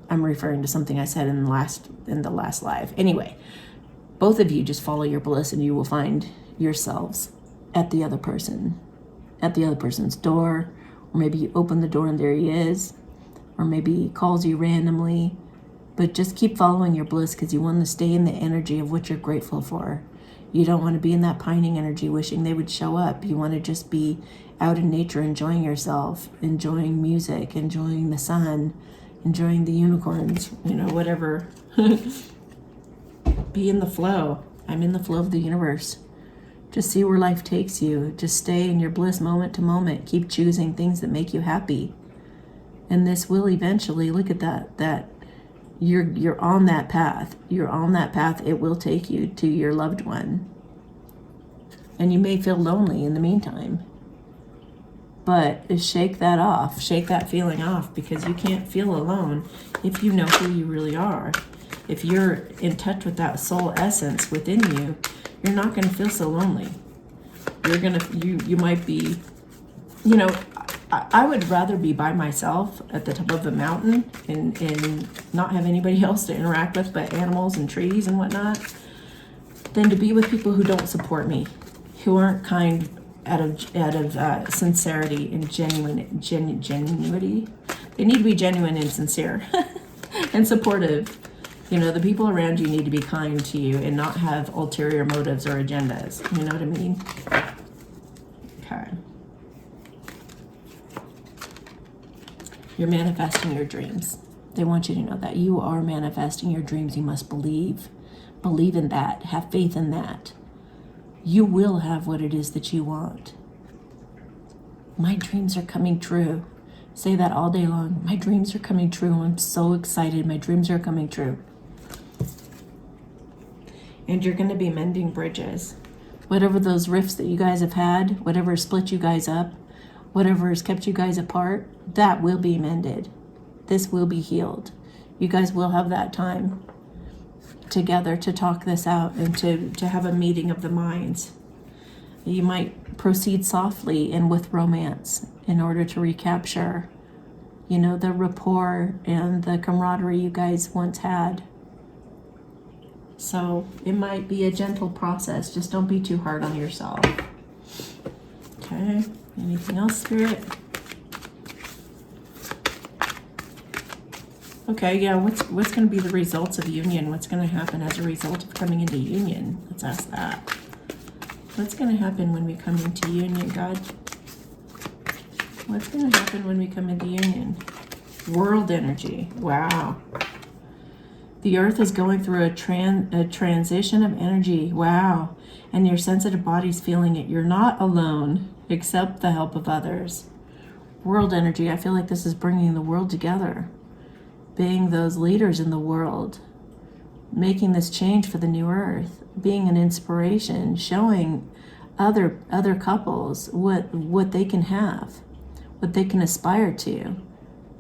referring to something I said in the last live. Anyway, both of you just follow your bliss, and you will find yourselves at the other person's door, or maybe you open the door and there he is, or maybe he calls you randomly. But just keep following your bliss, because you want to stay in the energy of what you're grateful for. You don't want to be in that pining energy wishing they would show up. You want to just be out in nature, enjoying yourself, enjoying music, enjoying the sun, enjoying the unicorns, you know, whatever. Be in the flow. I'm in the flow of the universe. Just see where life takes you. Just stay in your bliss moment to moment. Keep choosing things that make you happy. And this will eventually, look at that You're on that path. You're on that path. It will take you to your loved one. And you may feel lonely in the meantime. But shake that off. Shake that feeling off, because you can't feel alone if you know who you really are. If you're in touch with that soul essence within you, you're not going to feel so lonely. You might be, you know, I would rather be by myself at the top of a mountain and not have anybody else to interact with but animals and trees and whatnot, than to be with people who don't support me, who aren't kind out of sincerity and genuinity. They need to be genuine and sincere and supportive. You know, the people around you need to be kind to you and not have ulterior motives or agendas. You know what I mean? Okay. You're manifesting your dreams. They want you to know that you are manifesting your dreams. You must believe. Believe in that. Have faith in that. You will have what it is that you want. My dreams are coming true. Say that all day long. My dreams are coming true. I'm so excited. My dreams are coming true. And you're going to be mending bridges. Whatever those rifts that you guys have had, whatever split you guys up, whatever has kept you guys apart, that will be mended. This will be healed. You guys will have that time together to talk this out and to have a meeting of the minds. You might proceed softly and with romance in order to recapture, you know, the rapport and the camaraderie you guys once had. So it might be a gentle process. Just don't be too hard on yourself. Okay. Anything else, Spirit? Okay, yeah, what's going to be the results of union? What's going to happen as a result of coming into union? Let's ask that. What's going to happen when we come into union, God? What's going to happen when we come into union? World energy. Wow. The earth is going through a transition of energy. Wow. And your sensitive body's feeling it. You're not alone. Accept the help of others. World energy. I feel like this is bringing the world together. Being those leaders in the world. Making this change for the new earth. Being an inspiration. Showing other couples what they can have. What they can aspire to.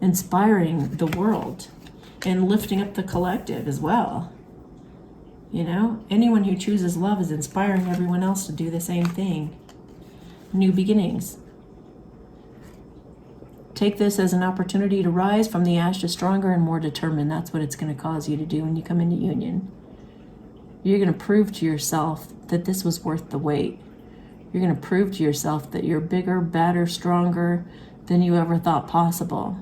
Inspiring the world. And lifting up the collective as well. You know, anyone who chooses love is inspiring everyone else to do the same thing. New beginnings. Take this as an opportunity to rise from the ash to stronger and more determined. That's what it's going to cause you to do when you come into union. You're going to prove to yourself that this was worth the wait. You're going to prove to yourself that you're bigger, better, stronger than you ever thought possible.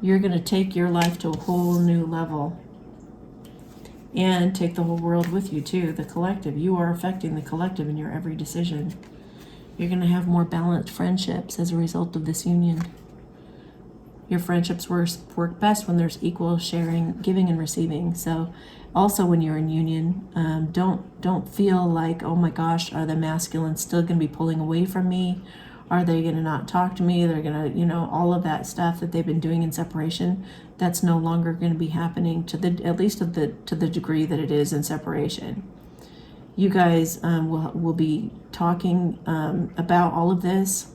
You're going to take your life to a whole new level. And take the whole world with you too, the collective. You are affecting the collective in your every decision. You're going to have more balanced friendships as a result of this union. Your friendships work best when there's equal sharing, giving and receiving. So also when you're in union, don't feel like, oh my gosh, are the masculines still going to be pulling away from me? Are they going to not talk to me? They're going to, you know, all of that stuff that they've been doing in separation, that's no longer going to be happening to the degree that it is in separation. You guys will be talking about all of this.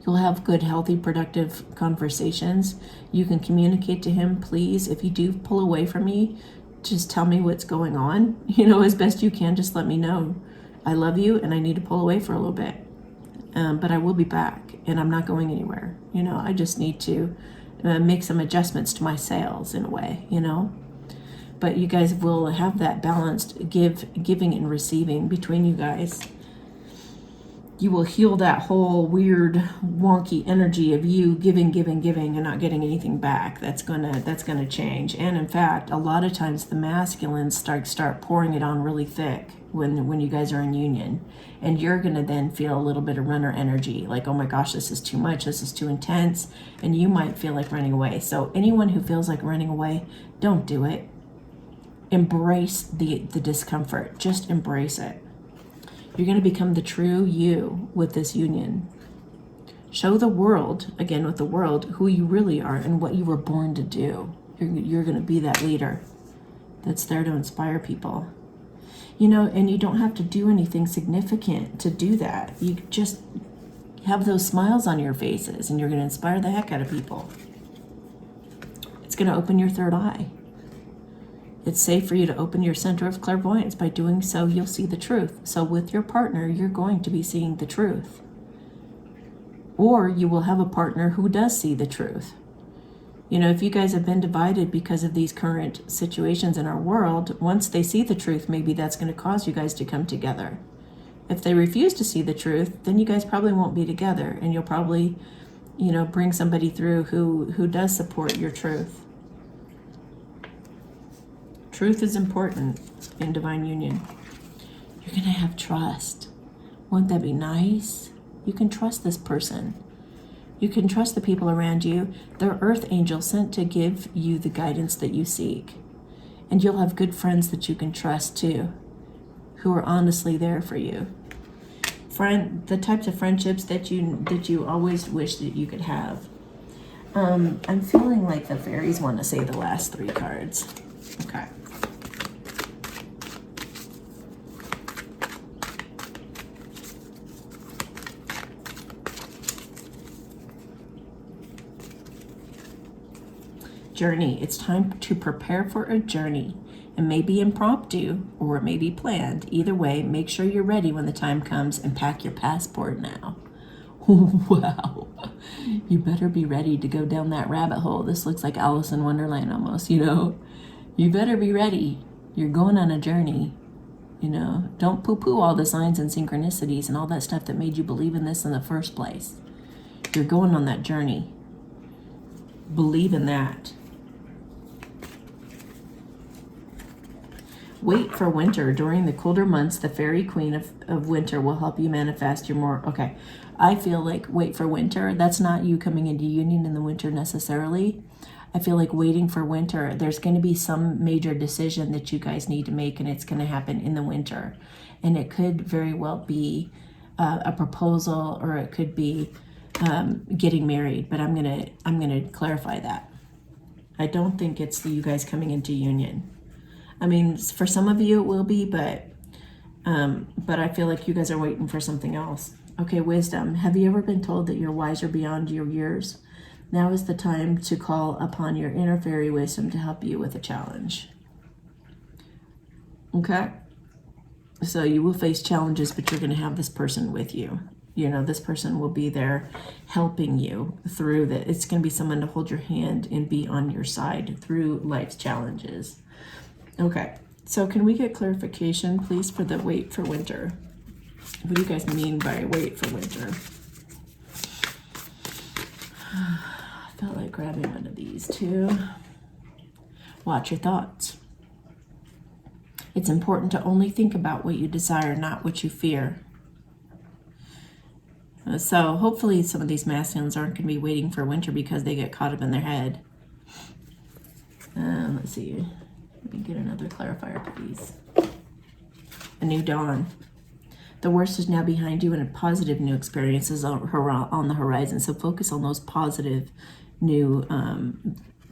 You'll have good, healthy, productive conversations. You can communicate to him, please. If you do pull away from me, just tell me what's going on. You know, as best you can, just let me know. I love you and I need to pull away for a little bit. But I will be back and I'm not going anywhere. You know, I just need to make some adjustments to my sails in a way, you know. But you guys will have that balanced giving and receiving between you guys. You will heal that whole weird, wonky energy of you giving, and not getting anything back. That's gonna change. And in fact, a lot of times the masculines start pouring it on really thick when you guys are in union. And you're gonna then feel a little bit of runner energy, like, oh my gosh, this is too much, this is too intense, and you might feel like running away. So anyone who feels like running away, don't do it. Embrace the discomfort. Just embrace it. You're going to become the true you with this union. Show the world, again with the world, who you really are and what you were born to do. You're going to be that leader that's there to inspire people. You know, and you don't have to do anything significant to do that. You just have those smiles on your faces and you're going to inspire the heck out of people. It's going to open your third eye. It's safe for you to open your center of clairvoyance. By doing so, you'll see the truth. So with your partner, you're going to be seeing the truth. Or you will have a partner who does see the truth. You know, if you guys have been divided because of these current situations in our world, once they see the truth, maybe that's going to cause you guys to come together. If they refuse to see the truth, then you guys probably won't be together, and you'll probably, you know, bring somebody through who does support your truth. Truth is important in divine union. You're going to have trust. Won't that be nice? You can trust this person. You can trust the people around you. They're earth angels sent to give you the guidance that you seek. And you'll have good friends that you can trust too, who are honestly there for you. The types of friendships that you always wish that you could have. I'm feeling like the fairies want to say the last 3 cards. Okay. Journey. It's time to prepare for a journey. It may be impromptu or it may be planned. Either way, make sure you're ready when the time comes and pack your passport now. Wow. You better be ready to go down that rabbit hole. This looks like Alice in Wonderland almost, you know. You better be ready. You're going on a journey. You know, don't poo-poo all the signs and synchronicities and all that stuff that made you believe in this in the first place. You're going on that journey. Believe in that. Wait for winter. During the colder months, the fairy queen of winter will help you manifest your more... Okay, I feel like wait for winter. That's not you coming into union in the winter necessarily. I feel like waiting for winter. There's going to be some major decision that you guys need to make, and it's going to happen in the winter. And it could very well be a proposal, or it could be getting married. But I'm gonna clarify that. I don't think it's you guys coming into union. I mean, for some of you it will be, but I feel like you guys are waiting for something else. Okay, wisdom. Have you ever been told that you're wiser beyond your years? Now is the time to call upon your inner fairy wisdom to help you with a challenge. Okay? So you will face challenges, but you're going to have this person with you. You know, this person will be there helping you through that. It's going to be someone to hold your hand and be on your side through life's challenges. Okay, so can we get clarification, please, for the wait for winter? What do you guys mean by wait for winter? I felt like grabbing one of these too. Watch your thoughts. It's important to only think about what you desire, not what you fear. So hopefully some of these masculines aren't going to be waiting for winter because they get caught up in their head. Let's see. Let me get another clarifier, please. A new dawn. The worst is now behind you, and a positive new experience is on the horizon. So focus on those positive new,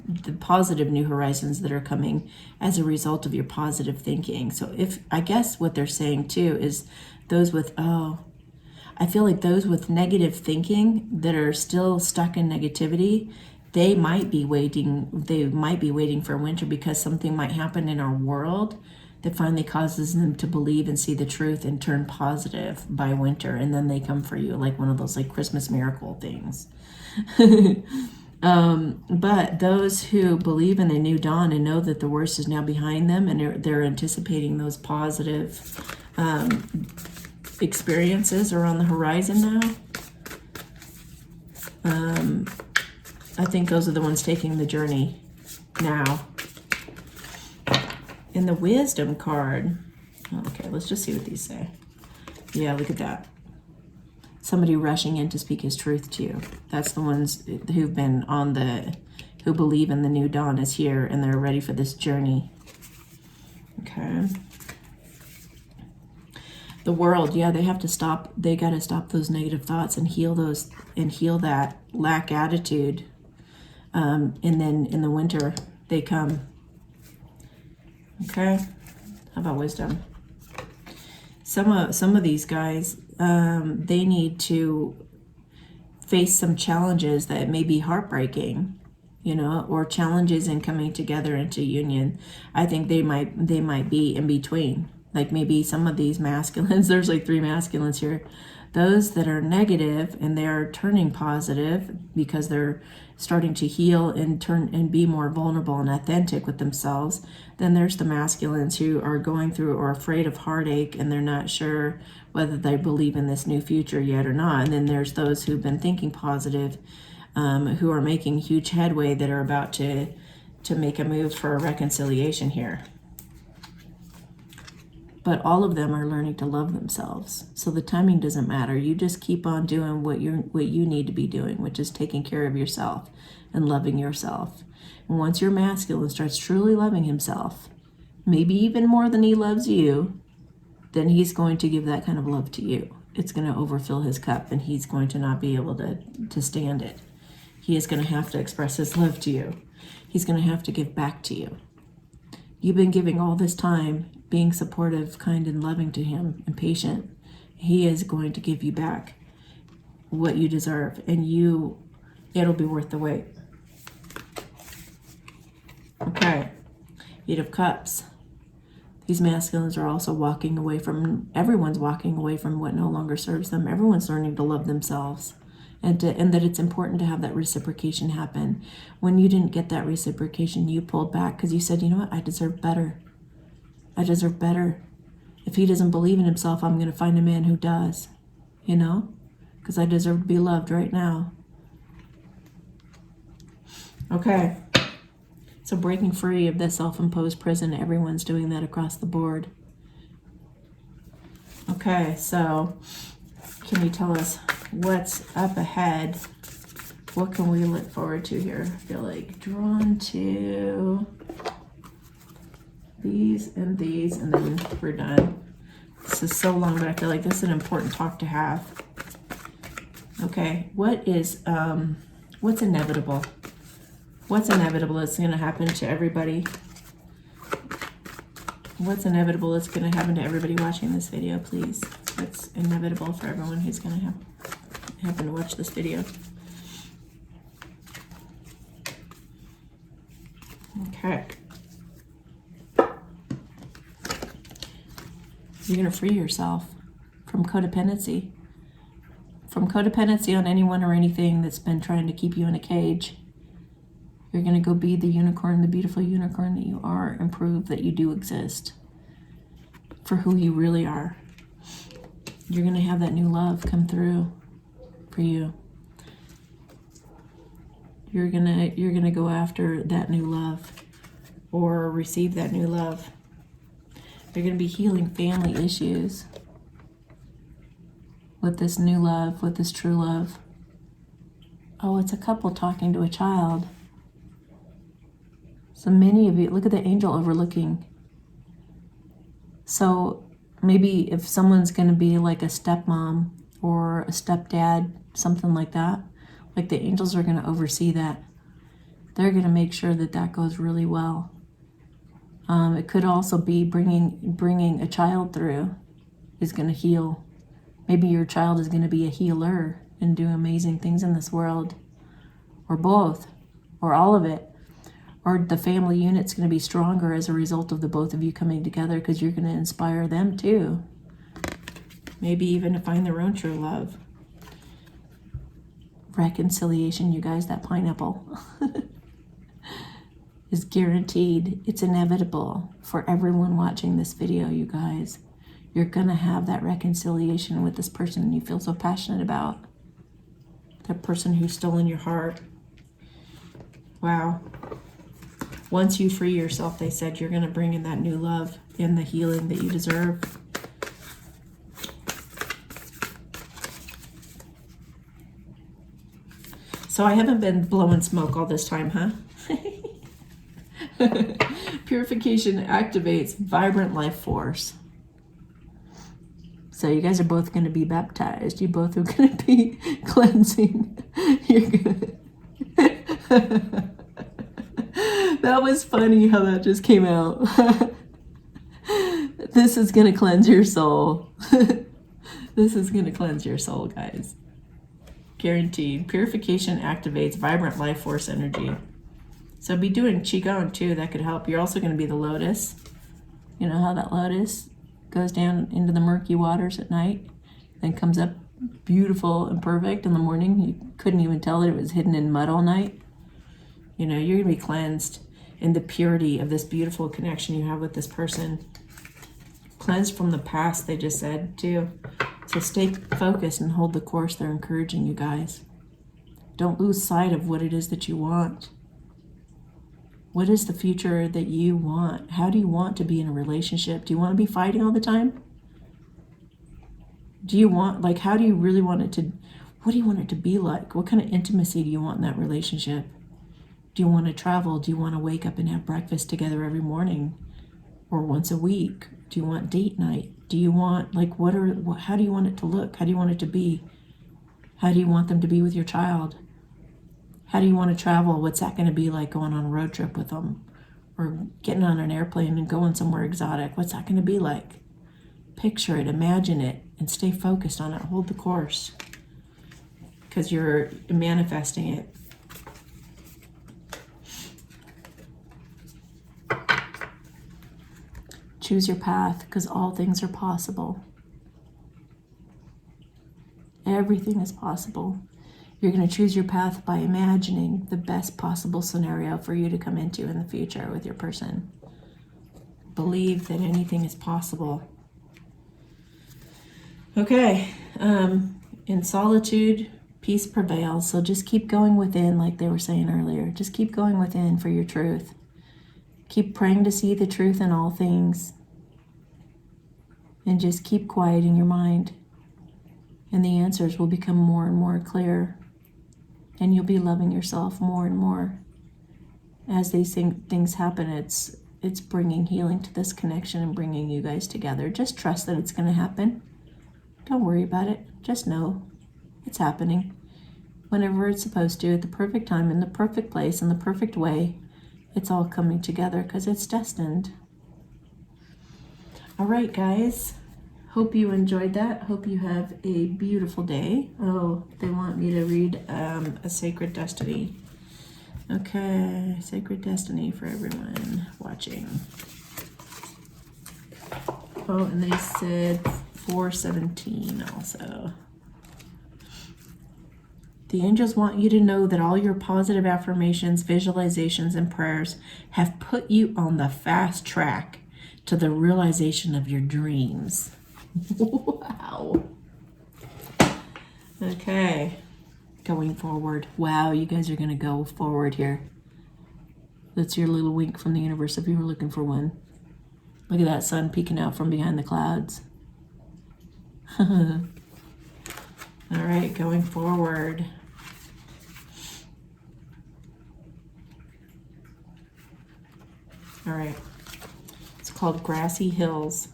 the positive new horizons that are coming as a result of your positive thinking. So I guess what they're saying too is those with, I feel like those with negative thinking that are still stuck in negativity, they might be waiting for winter because something might happen in our world that finally causes them to believe and see the truth and turn positive by winter, and then they come for you like one of those like Christmas miracle things. But those who believe in the new dawn and know that the worst is now behind them, and they're anticipating those positive experiences are on the horizon now. I think those are the ones taking the journey now. In the wisdom card, okay, let's just see what these say. Yeah, look at that. Somebody rushing in to speak his truth to you. That's the ones who've been who believe in the new dawn is here and they're ready for this journey. Okay. The world, yeah, they got to stop those negative thoughts and heal that lack attitude. And then in the winter, they come. Okay? How about wisdom? Some of these guys, they need to face some challenges that may be heartbreaking, you know, or challenges in coming together into union. I think they might be in between. Like maybe some of these masculines, there's like 3 masculines here. Those that are negative and they are turning positive because they're starting to heal and turn and be more vulnerable and authentic with themselves. Then there's the masculines who are going through or afraid of heartache and they're not sure whether they believe in this new future yet or not. And then there's those who've been thinking positive, who are making huge headway, that are about to make a move for a reconciliation here. But all of them are learning to love themselves. So the timing doesn't matter. You just keep on doing what you need to be doing, which is taking care of yourself and loving yourself. And once your masculine starts truly loving himself, maybe even more than he loves you, then he's going to give that kind of love to you. It's going to overfill his cup and he's going to not be able to stand it. He is going to have to express his love to you. He's going to have to give back to you. You've been giving all this time, being supportive, kind, and loving to him, and patient. He is going to give you back what you deserve, and it'll be worth the wait. Okay, 8 of Cups. These masculines are also walking away from, everyone's walking away from what no longer serves them. Everyone's learning to love themselves. And that it's important to have that reciprocation happen. When you didn't get that reciprocation, you pulled back because you said, you know what, I deserve better. I deserve better. If he doesn't believe in himself, I'm going to find a man who does, you know, because I deserve to be loved right now. Okay. So breaking free of this self-imposed prison, everyone's doing that across the board. Okay, so can you tell us what's up ahead? What can we look forward to here? I feel like drawn to these, and then we're done. This is so long, but I feel like this is an important talk to have. Okay, what's inevitable? What's inevitable that's going to happen to everybody? What's inevitable that's going to happen to everybody watching this video, please? What's inevitable for everyone who's going to happen to watch this video? Okay. You're going to free yourself from codependency. From codependency on anyone or anything that's been trying to keep you in a cage. You're going to go be the unicorn, the beautiful unicorn that you are, and prove that you do exist for who you really are. You're going to have that new love come through for you. You're going to go after that new love or receive that new love. You're going to be healing family issues with this new love, with this true love. Oh, it's a couple talking to a child. So many of you, look at the angel overlooking. So maybe if someone's going to be like a stepmom or a stepdad, something like that, like the angels are going to oversee that. They're going to make sure that that goes really well. It could also be bringing a child through is going to heal. Maybe your child is going to be a healer and do amazing things in this world, or both, or all of it. Or the family unit's going to be stronger as a result of the both of you coming together because you're going to inspire them too. Maybe even to find their own true love. Reconciliation, you guys, that pineapple is guaranteed. It's inevitable for everyone watching this video, you guys. You're going to have that reconciliation with this person you feel so passionate about. That person who's stolen your heart. Wow. Once you free yourself, they said, you're going to bring in that new love and the healing that you deserve. So I haven't been blowing smoke all this time, huh? Purification activates vibrant life force. So you guys are both going to be baptized. You both are going to be cleansing. You're going to... That was funny how that just came out. This is going to cleanse your soul. This is going to cleanse your soul, guys. Guaranteed. Purification activates vibrant life force energy. So be doing Qigong too. That could help. You're also going to be the lotus. You know how that lotus goes down into the murky waters at night, then comes up beautiful and perfect in the morning. You couldn't even tell that it was hidden in mud all night. You know, you're going to be cleansed in the purity of this beautiful connection you have with this person. Cleansed from the past, they just said, too. So stay focused and hold the course. They're encouraging you guys. Don't lose sight of what it is that you want. What is the future that you want? How do you want to be in a relationship? Do you want to be fighting all the time? Do you want, like, how do you really want it to, what do you want it to be like? What kind of intimacy do you want in that relationship? Do you want to travel? Do you want to wake up and have breakfast together every morning or once a week? Do you want date night? Do you want, like, how do you want it to look? How do you want it to be? How do you want them to be with your child? How do you want to travel? What's that going to be like going on a road trip with them? Or getting on an airplane and going somewhere exotic? What's that going to be like? Picture it, imagine it, and stay focused on it. Hold the course. Because you're manifesting it. Choose your path, because all things are possible. Everything is possible. You're going to choose your path by imagining the best possible scenario for you to come into in the future with your person. Believe that anything is possible. Okay. In solitude, peace prevails. So just keep going within, like they were saying earlier. Just keep going within for your truth. Keep praying to see the truth in all things. And just keep quieting your mind. And the answers will become more and more clear. And you'll be loving yourself more and more. As these things happen, it's bringing healing to this connection and bringing you guys together. Just trust that it's going to happen. Don't worry about it. Just know it's happening. Whenever it's supposed to, at the perfect time, in the perfect place, in the perfect way, it's all coming together because it's destined. All right, guys. Hope you enjoyed that. Hope you have a beautiful day. Oh, they want me to read a Sacred Destiny. Okay, Sacred Destiny for everyone watching. Oh, and they said 417 also. The angels want you to know that all your positive affirmations, visualizations, and prayers have put you on the fast track to the realization of your dreams. Wow. Okay. Going forward. Wow, you guys are going to go forward here. That's your little wink from the universe if you were looking for one. Look at that sun peeking out from behind the clouds. All right, going forward. All right. It's called Grassy Hills.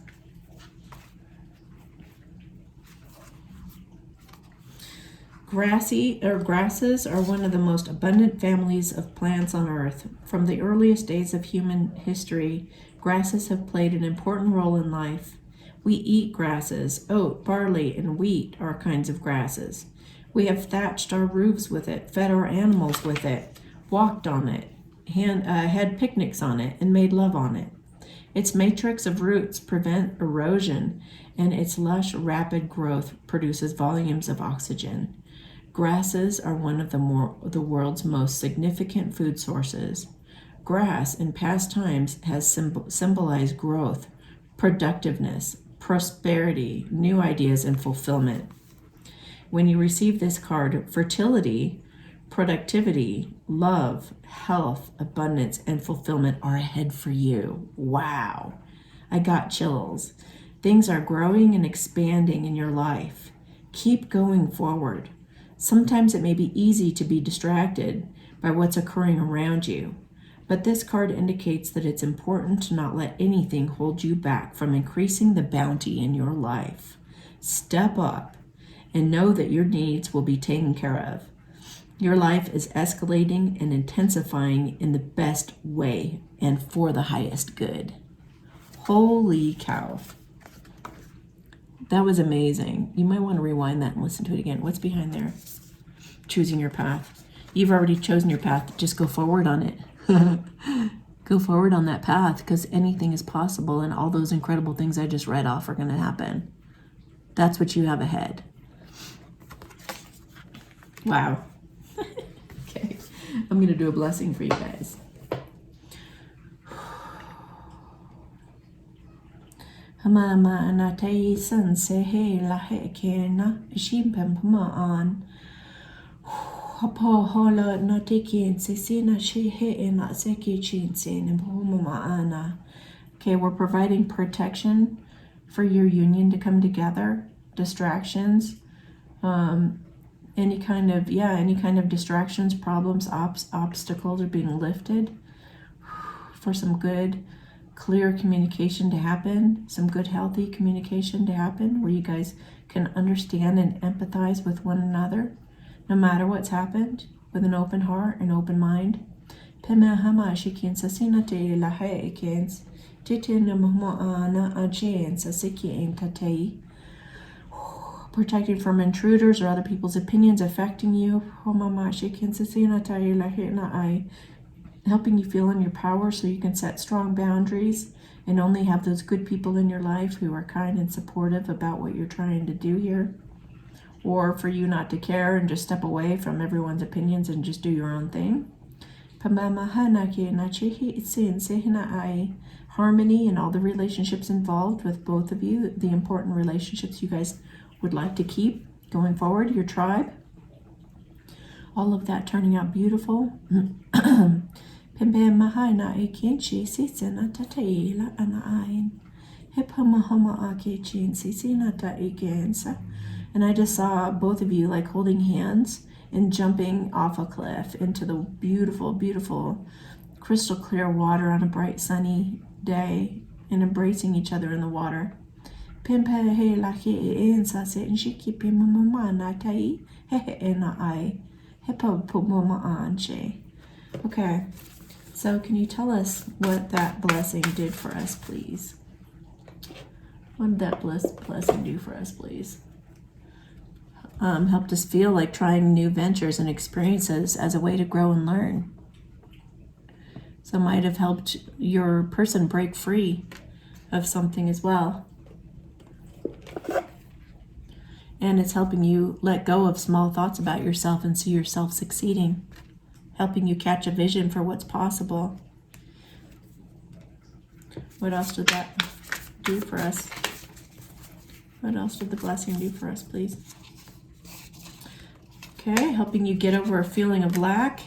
Grasses are one of the most abundant families of plants on Earth. From the earliest days of human history, grasses have played an important role in life. We eat grasses. Oat, barley, and wheat are kinds of grasses. We have thatched our roofs with it, fed our animals with it, walked on it, had picnics on it, and made love on it. Its matrix of roots prevent erosion, and its lush, rapid growth produces volumes of oxygen. Grasses are one of the world's most significant food sources. Grass, in past times, has symbolized growth, productiveness, prosperity, new ideas, and fulfillment. When you receive this card, fertility, productivity, love, health, abundance, and fulfillment are ahead for you. Wow. I got chills. Things are growing and expanding in your life. Keep going forward. Sometimes it may be easy to be distracted by what's occurring around you, but this card indicates that it's important to not let anything hold you back from increasing the bounty in your life. Step up and know that your needs will be taken care of. Your life is escalating and intensifying in the best way and for the highest good. Holy cow. That was amazing. You might want to rewind that and listen to it again. What's behind there? Choosing your path. You've already chosen your path. Just go forward on it. Go forward on that path, because anything is possible, and all those incredible things I just read off are going to happen. That's what you have ahead. Wow. Okay. I'm going to do a blessing for you guys. Mama na tai san se he la he ke na shim pam pama on. Hapo hola na te kin se se na she he na se ke chin se na mama ana. Okay, we're providing protection for your union to come together. Distractions, any kind of distractions, problems, obstacles are being lifted for some good, clear communication to happen, some good, healthy communication to happen, where you guys can understand and empathize with one another, no matter what's happened, with an open heart and open mind. Protecting from intruders or other people's opinions affecting you. Helping you feel in your power so you can set strong boundaries and only have those good people in your life who are kind and supportive about what you're trying to do here. Or for you not to care and just step away from everyone's opinions and just do your own thing. Harmony in all the relationships involved with both of you, the important relationships you guys would like to keep going forward, your tribe. All of that turning out beautiful. And I just saw both of you like holding hands and jumping off a cliff into the beautiful, beautiful, crystal clear water on a bright sunny day, and embracing each other in the water. Okay, so can you tell us what that blessing did for us, please? What did that blessing do for us, please? Helped us feel like trying new ventures and experiences as a way to grow and learn. So might have helped your person break free of something as well. And it's helping you let go of small thoughts about yourself and see yourself succeeding. Helping you catch a vision for what's possible. What else did that do for us? What else did the blessing do for us, please? Okay, helping you get over a feeling of lack,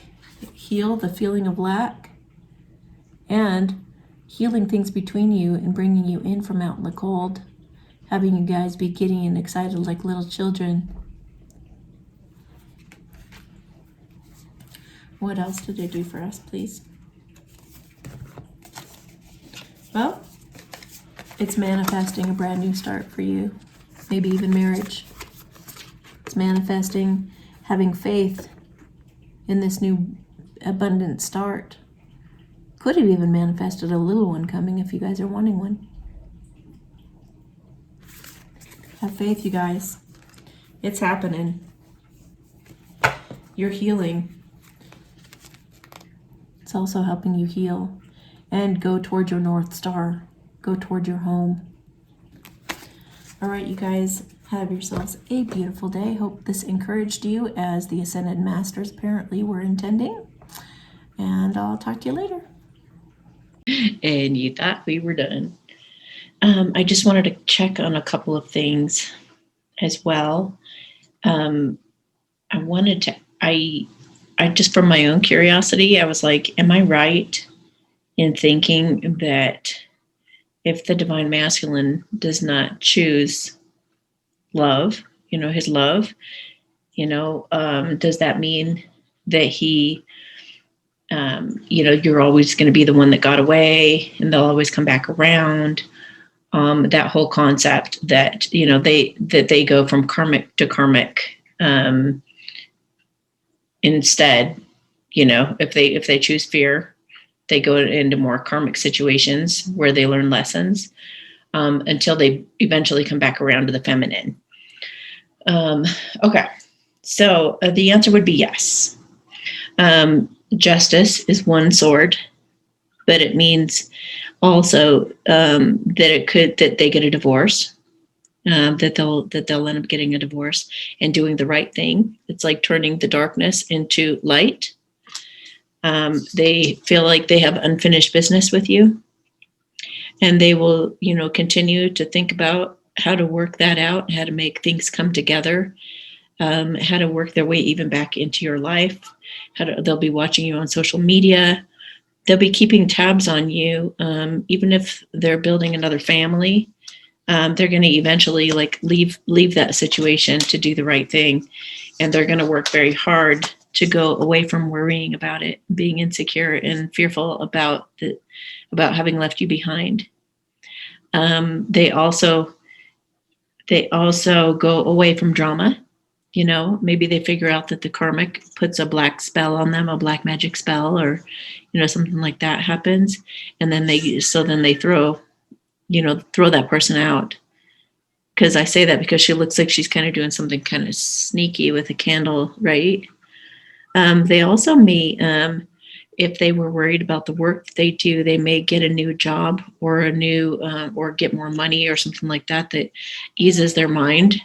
heal the feeling of lack, and healing things between you and bringing you in from out in the cold, having you guys be giddy and excited like little children. What else did it do for us, please? Well, it's manifesting a brand new start for you, maybe even marriage. It's manifesting having faith in this new abundant start. Could have even manifested a little one coming if you guys are wanting one. Have faith, you guys. It's happening. You're healing. It's also helping you heal and go toward your North Star. Go toward your home. All right, you guys, have yourselves a beautiful day. Hope this encouraged you as the Ascended Masters apparently were intending. And I'll talk to you later. And you thought we were done. I just wanted to check on a couple of things as well. I just, from my own curiosity, I was like, am I right in thinking that if the Divine Masculine does not choose love, his love, does that mean that he, you're always going to be the one that got away and they'll always come back around? That whole concept that, they go from karmic to karmic, instead, if they choose fear, they go into more karmic situations where they learn lessons, until they eventually come back around to the feminine. Okay, so the answer would be yes. Justice is one sword, but it means also that they get a divorce, that they'll end up getting a divorce and doing the right thing. It's like turning the darkness into light. They feel like they have unfinished business with you, and they will, continue to think about how to work that out, how to make things come together, how to work their way even back into your life. They'll be watching you on social media. They'll be keeping tabs on you, even if they're building another family. They're going to eventually leave that situation to do the right thing, and they're going to work very hard to go away from worrying about it, being insecure and fearful about having left you behind. They also go away from drama. Maybe they figure out that the karmic puts a black spell on them, a black magic spell, or something like that happens, and then they throw that person out. Because I say that because she looks like she's kind of doing something kind of sneaky with a candle, right? They also may, if they were worried about the work they do, they may get a new job or or get more money or something like that eases their mind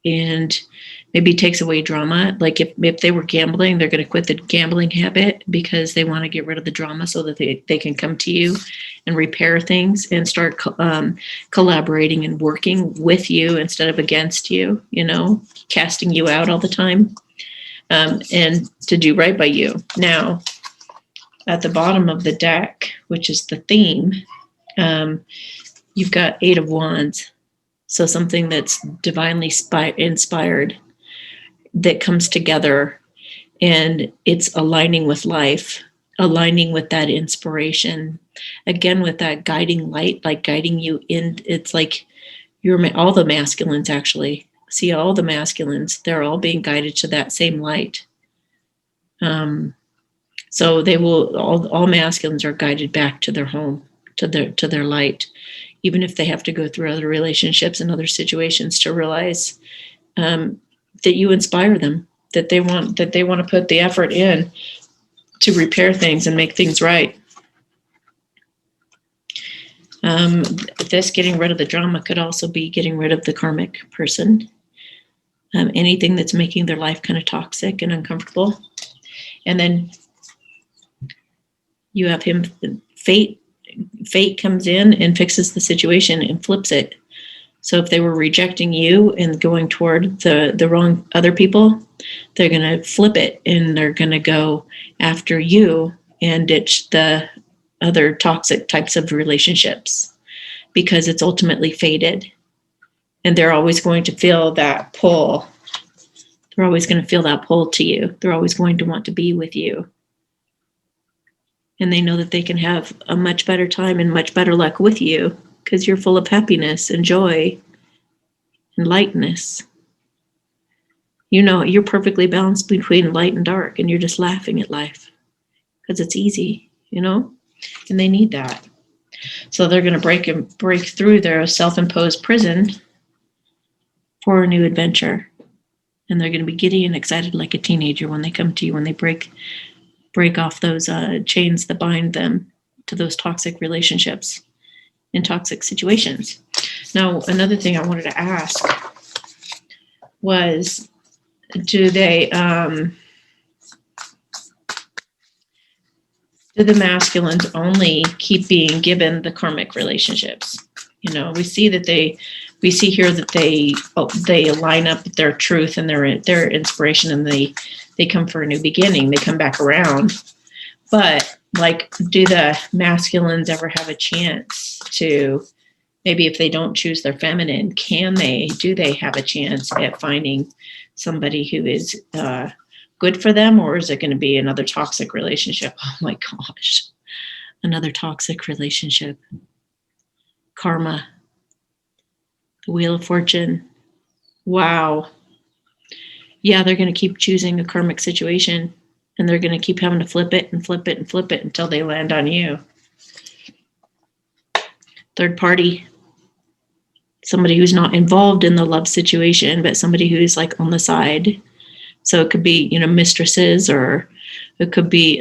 and maybe takes away drama. Like if they were gambling, they're going to quit the gambling habit because they want to get rid of the drama so that they can come to you and repair things and start collaborating and working with you instead of against you, casting you out all the time, and to do right by you. Now, at the bottom of the deck, which is the theme, you've got 8 of Wands. So something that's divinely inspired that comes together, and it's aligning with life, aligning with that inspiration, again, with that guiding light, like guiding you in. It's like all the masculines, actually. See, all the masculines, they're all being guided to that same light. So they will, all masculines are guided back to their home, to their light, even if they have to go through other relationships and other situations to realize that you inspire them, that they want to put the effort in to repair things and make things right. This getting rid of the drama could also be getting rid of the karmic person, anything that's making their life kind of toxic and uncomfortable. And then you have him, fate comes in and fixes the situation and flips it. So if they were rejecting you and going toward the wrong other people, they're going to flip it and they're going to go after you and ditch the other toxic types of relationships because it's ultimately fated. And they're always going to feel that pull. They're always going to feel that pull to you. They're always going to want to be with you. And they know that they can have a much better time and much better luck with you because you're full of happiness and joy and lightness. You're perfectly balanced between light and dark, and you're just laughing at life because it's easy, and they need that. So they're going to break through their self-imposed prison for a new adventure. And they're going to be giddy and excited like a teenager when they come to you, when they break off those chains that bind them to those toxic relationships and toxic situations. Now, another thing I wanted to ask was, do the masculines only keep being given the karmic relationships? We see here that they line up with their truth and their inspiration, and they come for a new beginning. They come back around. But do the masculines ever have a chance to, maybe if they don't choose their feminine, do they have a chance at finding somebody who is good for them, or is it going to be another toxic relationship? Oh my gosh, another toxic relationship. Karma, the Wheel of Fortune. Wow. yeah, they're going to keep choosing a karmic situation, and they're going to keep having to flip it and flip it and flip it until they land on you. Third party, somebody who's not involved in the love situation, but somebody who's like on the side. So it could be, mistresses, or it could be,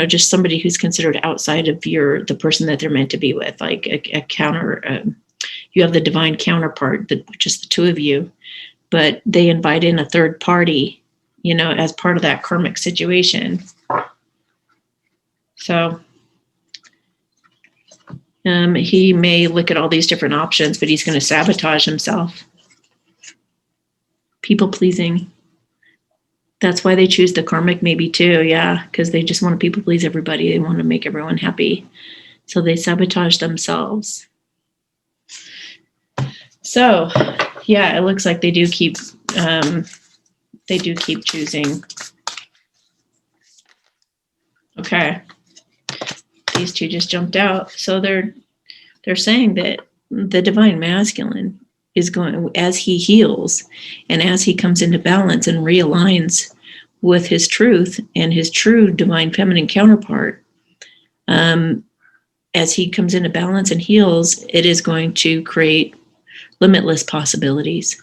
just somebody who's considered outside of the person that they're meant to be with, like a counter. You have the divine counterpart, which is the two of you, but they invite in a third party, as part of that karmic situation. So he may look at all these different options, but he's going to sabotage himself. People pleasing. That's why they choose the karmic maybe too. Yeah, because they just want to people please everybody. They want to make everyone happy. So they sabotage themselves. So, yeah, it looks like they do keep choosing. Okay. These two just jumped out. So they're saying that the divine masculine is going, as he heals and as he comes into balance and realigns with his truth and his true divine feminine counterpart, as he comes into balance and heals, it is going to create limitless possibilities.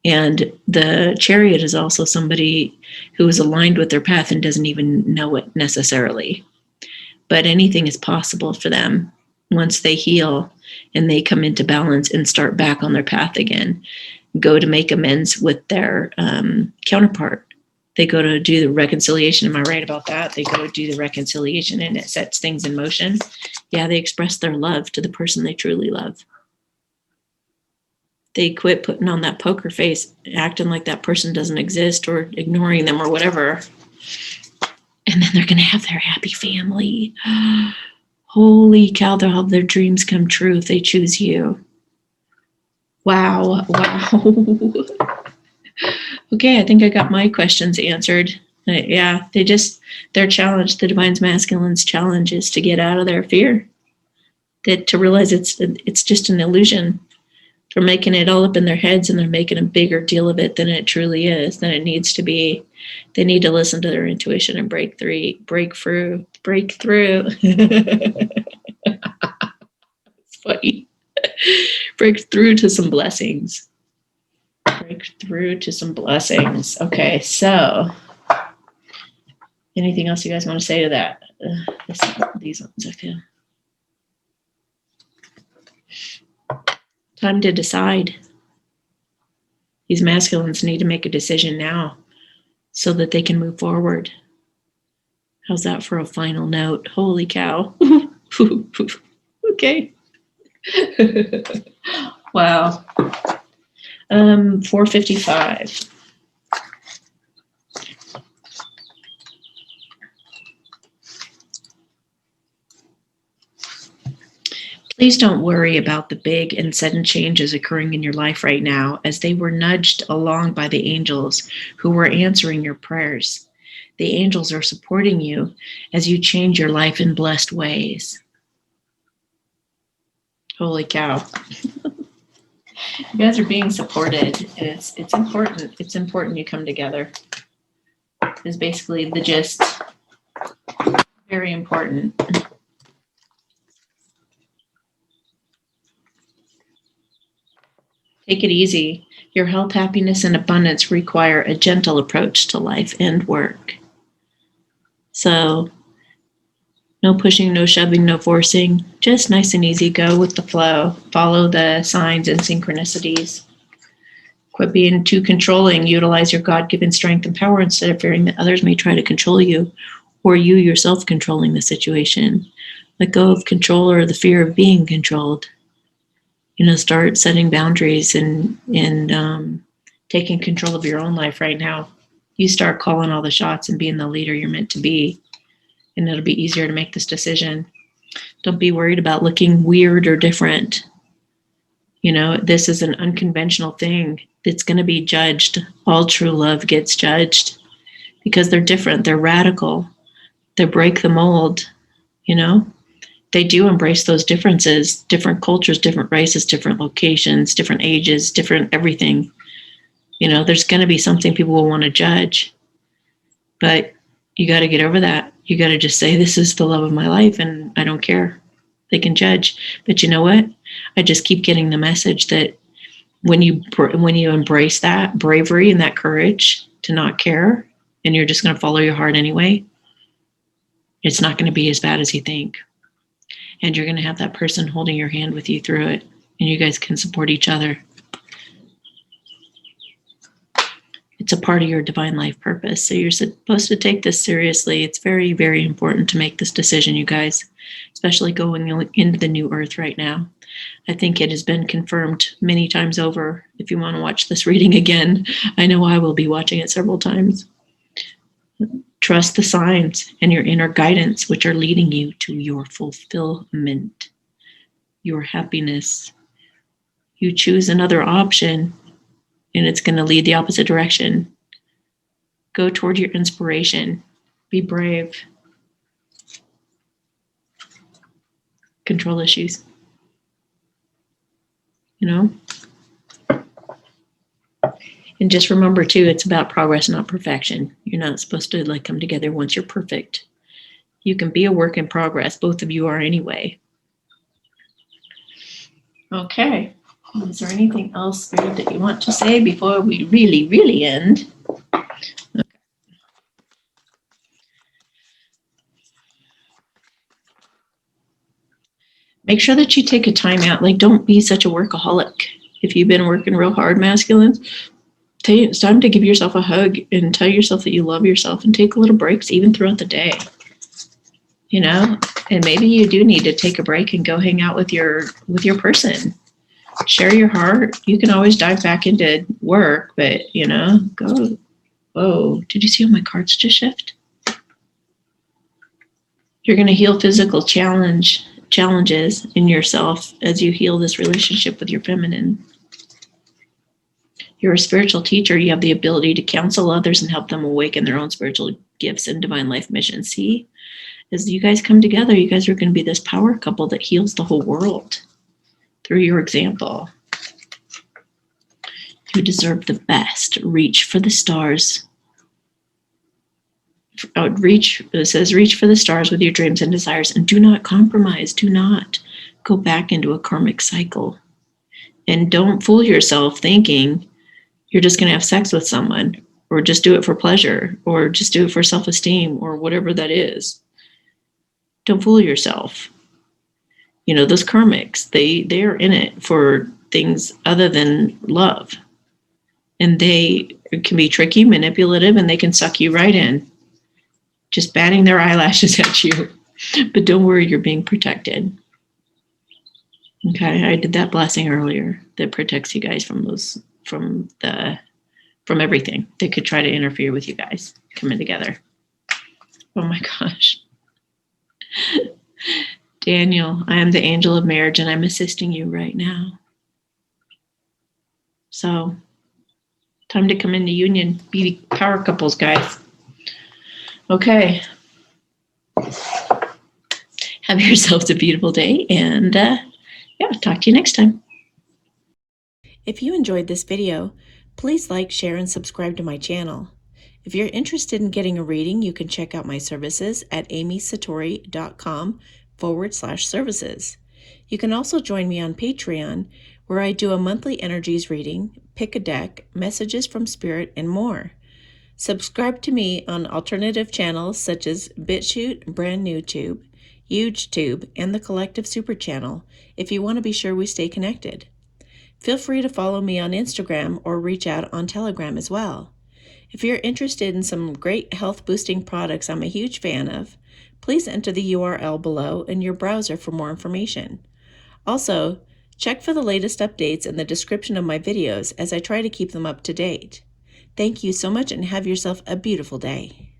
And the chariot is also somebody who is aligned with their path and doesn't even know it necessarily. But anything is possible for them once they heal and they come into balance and start back on their path again, go to make amends with their counterpart. They go to do the reconciliation. Am I right about that? They go to do the reconciliation and it sets things in motion. Yeah, they express their love to the person they truly love. They quit putting on that poker face, acting like that person doesn't exist or ignoring them or whatever. And then they're going to have their happy family. Holy cow, they'll have their dreams come true if they choose you. Wow. Okay, I think I got my questions answered. Yeah, their challenge, the divine masculine's challenge is to get out of their fear. To realize it's just an illusion. They're making it all up in their heads and they're making a bigger deal of it than it truly is, than it needs to be. They need to listen to their intuition and break through. It's funny. Break through to some blessings. Okay, so anything else you guys want to say to that? These ones, I feel. Time to decide. These masculines need to make a decision now so that they can move forward. How's that for a final note? Holy cow. Okay. Wow. 455. Please don't worry about the big and sudden changes occurring in your life right now, as they were nudged along by the angels who were answering your prayers. The angels are supporting you as you change your life in blessed ways. Holy cow. You guys are being supported. It's important. It's important you come together. Is basically the gist. Very important. Take it easy. Your health, happiness, and abundance require a gentle approach to life and work. So, no pushing, no shoving, no forcing. Just nice and easy. Go with the flow. Follow the signs and synchronicities. Quit being too controlling. Utilize your God-given strength and power instead of fearing that others may try to control you or you yourself controlling the situation. Let go of control or the fear of being controlled. Start setting boundaries and taking control of your own life right now. You start calling all the shots and being the leader you're meant to be, and it'll be easier to make this decision. Don't be worried about looking weird or different. This is an unconventional thing. It's going to be judged. All true love gets judged because they're different. They're radical. They break the mold, They do embrace those differences, different cultures, different races, different locations, different ages, different everything. There's going to be something people will want to judge, but you got to get over that. You got to just say, this is the love of my life, and I don't care. They can judge. But you know what? I just keep getting the message that when you embrace that bravery and that courage to not care, and you're just going to follow your heart anyway, it's not going to be as bad as you think. And you're going to have that person holding your hand with you through it, and you guys can support each other. It's a part of your divine life purpose. So you're supposed to take this seriously. It's very, very important to make this decision, you guys, especially going into the new earth right now. I think it has been confirmed many times over. If you want to watch this reading again, I know I will be watching it several times. Trust the signs and your inner guidance, which are leading you to your fulfillment, your happiness. You choose another option, and it's going to lead the opposite direction. Go toward your inspiration. Be brave. Control issues. And just remember, too, it's about progress, not perfection. You're not supposed to come together once you're perfect. You can be a work in progress. Both of you are anyway. Okay. Is there anything else, Spirit, that you want to say before we really, really end? Okay. Make sure that you take a time out. Don't be such a workaholic. If you've been working real hard, masculines, it's time to give yourself a hug and tell yourself that you love yourself, and take little breaks even throughout the day. And maybe you do need to take a break and go hang out with your person. Share your heart. You can always dive back into work, but go. Whoa, did you see how my cards just shift? You're going to heal physical challenges in yourself as you heal this relationship with your feminine. You're a spiritual teacher. You have the ability to counsel others and help them awaken their own spiritual gifts and divine life missions. See, as you guys come together, you guys are going to be this power couple that heals the whole world through your example. You deserve the best. Reach for the stars. It says, reach for the stars with your dreams and desires, and do not compromise. Do not go back into a karmic cycle. And don't fool yourself thinking you're just going to have sex with someone, or just do it for pleasure, or just do it for self-esteem, or whatever that is. Don't fool yourself. Those karmics, they are in it for things other than love. And they can be tricky, manipulative, and they can suck you right in, just batting their eyelashes at you. But don't worry, you're being protected. Okay, I did that blessing earlier that protects you guys from everything that could try to interfere with you guys coming together. Oh my gosh. Daniel, I am the angel of marriage, and I'm assisting you right now. So, time to come into union. Be power couples, guys. Okay. Have yourselves a beautiful day, and talk to you next time. If you enjoyed this video, please like, share, and subscribe to my channel. If you're interested in getting a reading, you can check out my services at amysatori.com/services. You can also join me on Patreon, where I do a monthly energies reading, pick a deck, messages from spirit, and more. Subscribe to me on alternative channels such as BitChute, Brand New Tube, HugeTube, and the Collective Super Channel if you want to be sure we stay connected. Feel free to follow me on Instagram or reach out on Telegram as well. If you're interested in some great health-boosting products I'm a huge fan of, please enter the URL below in your browser for more information. Also, check for the latest updates in the description of my videos as I try to keep them up to date. Thank you so much, and have yourself a beautiful day.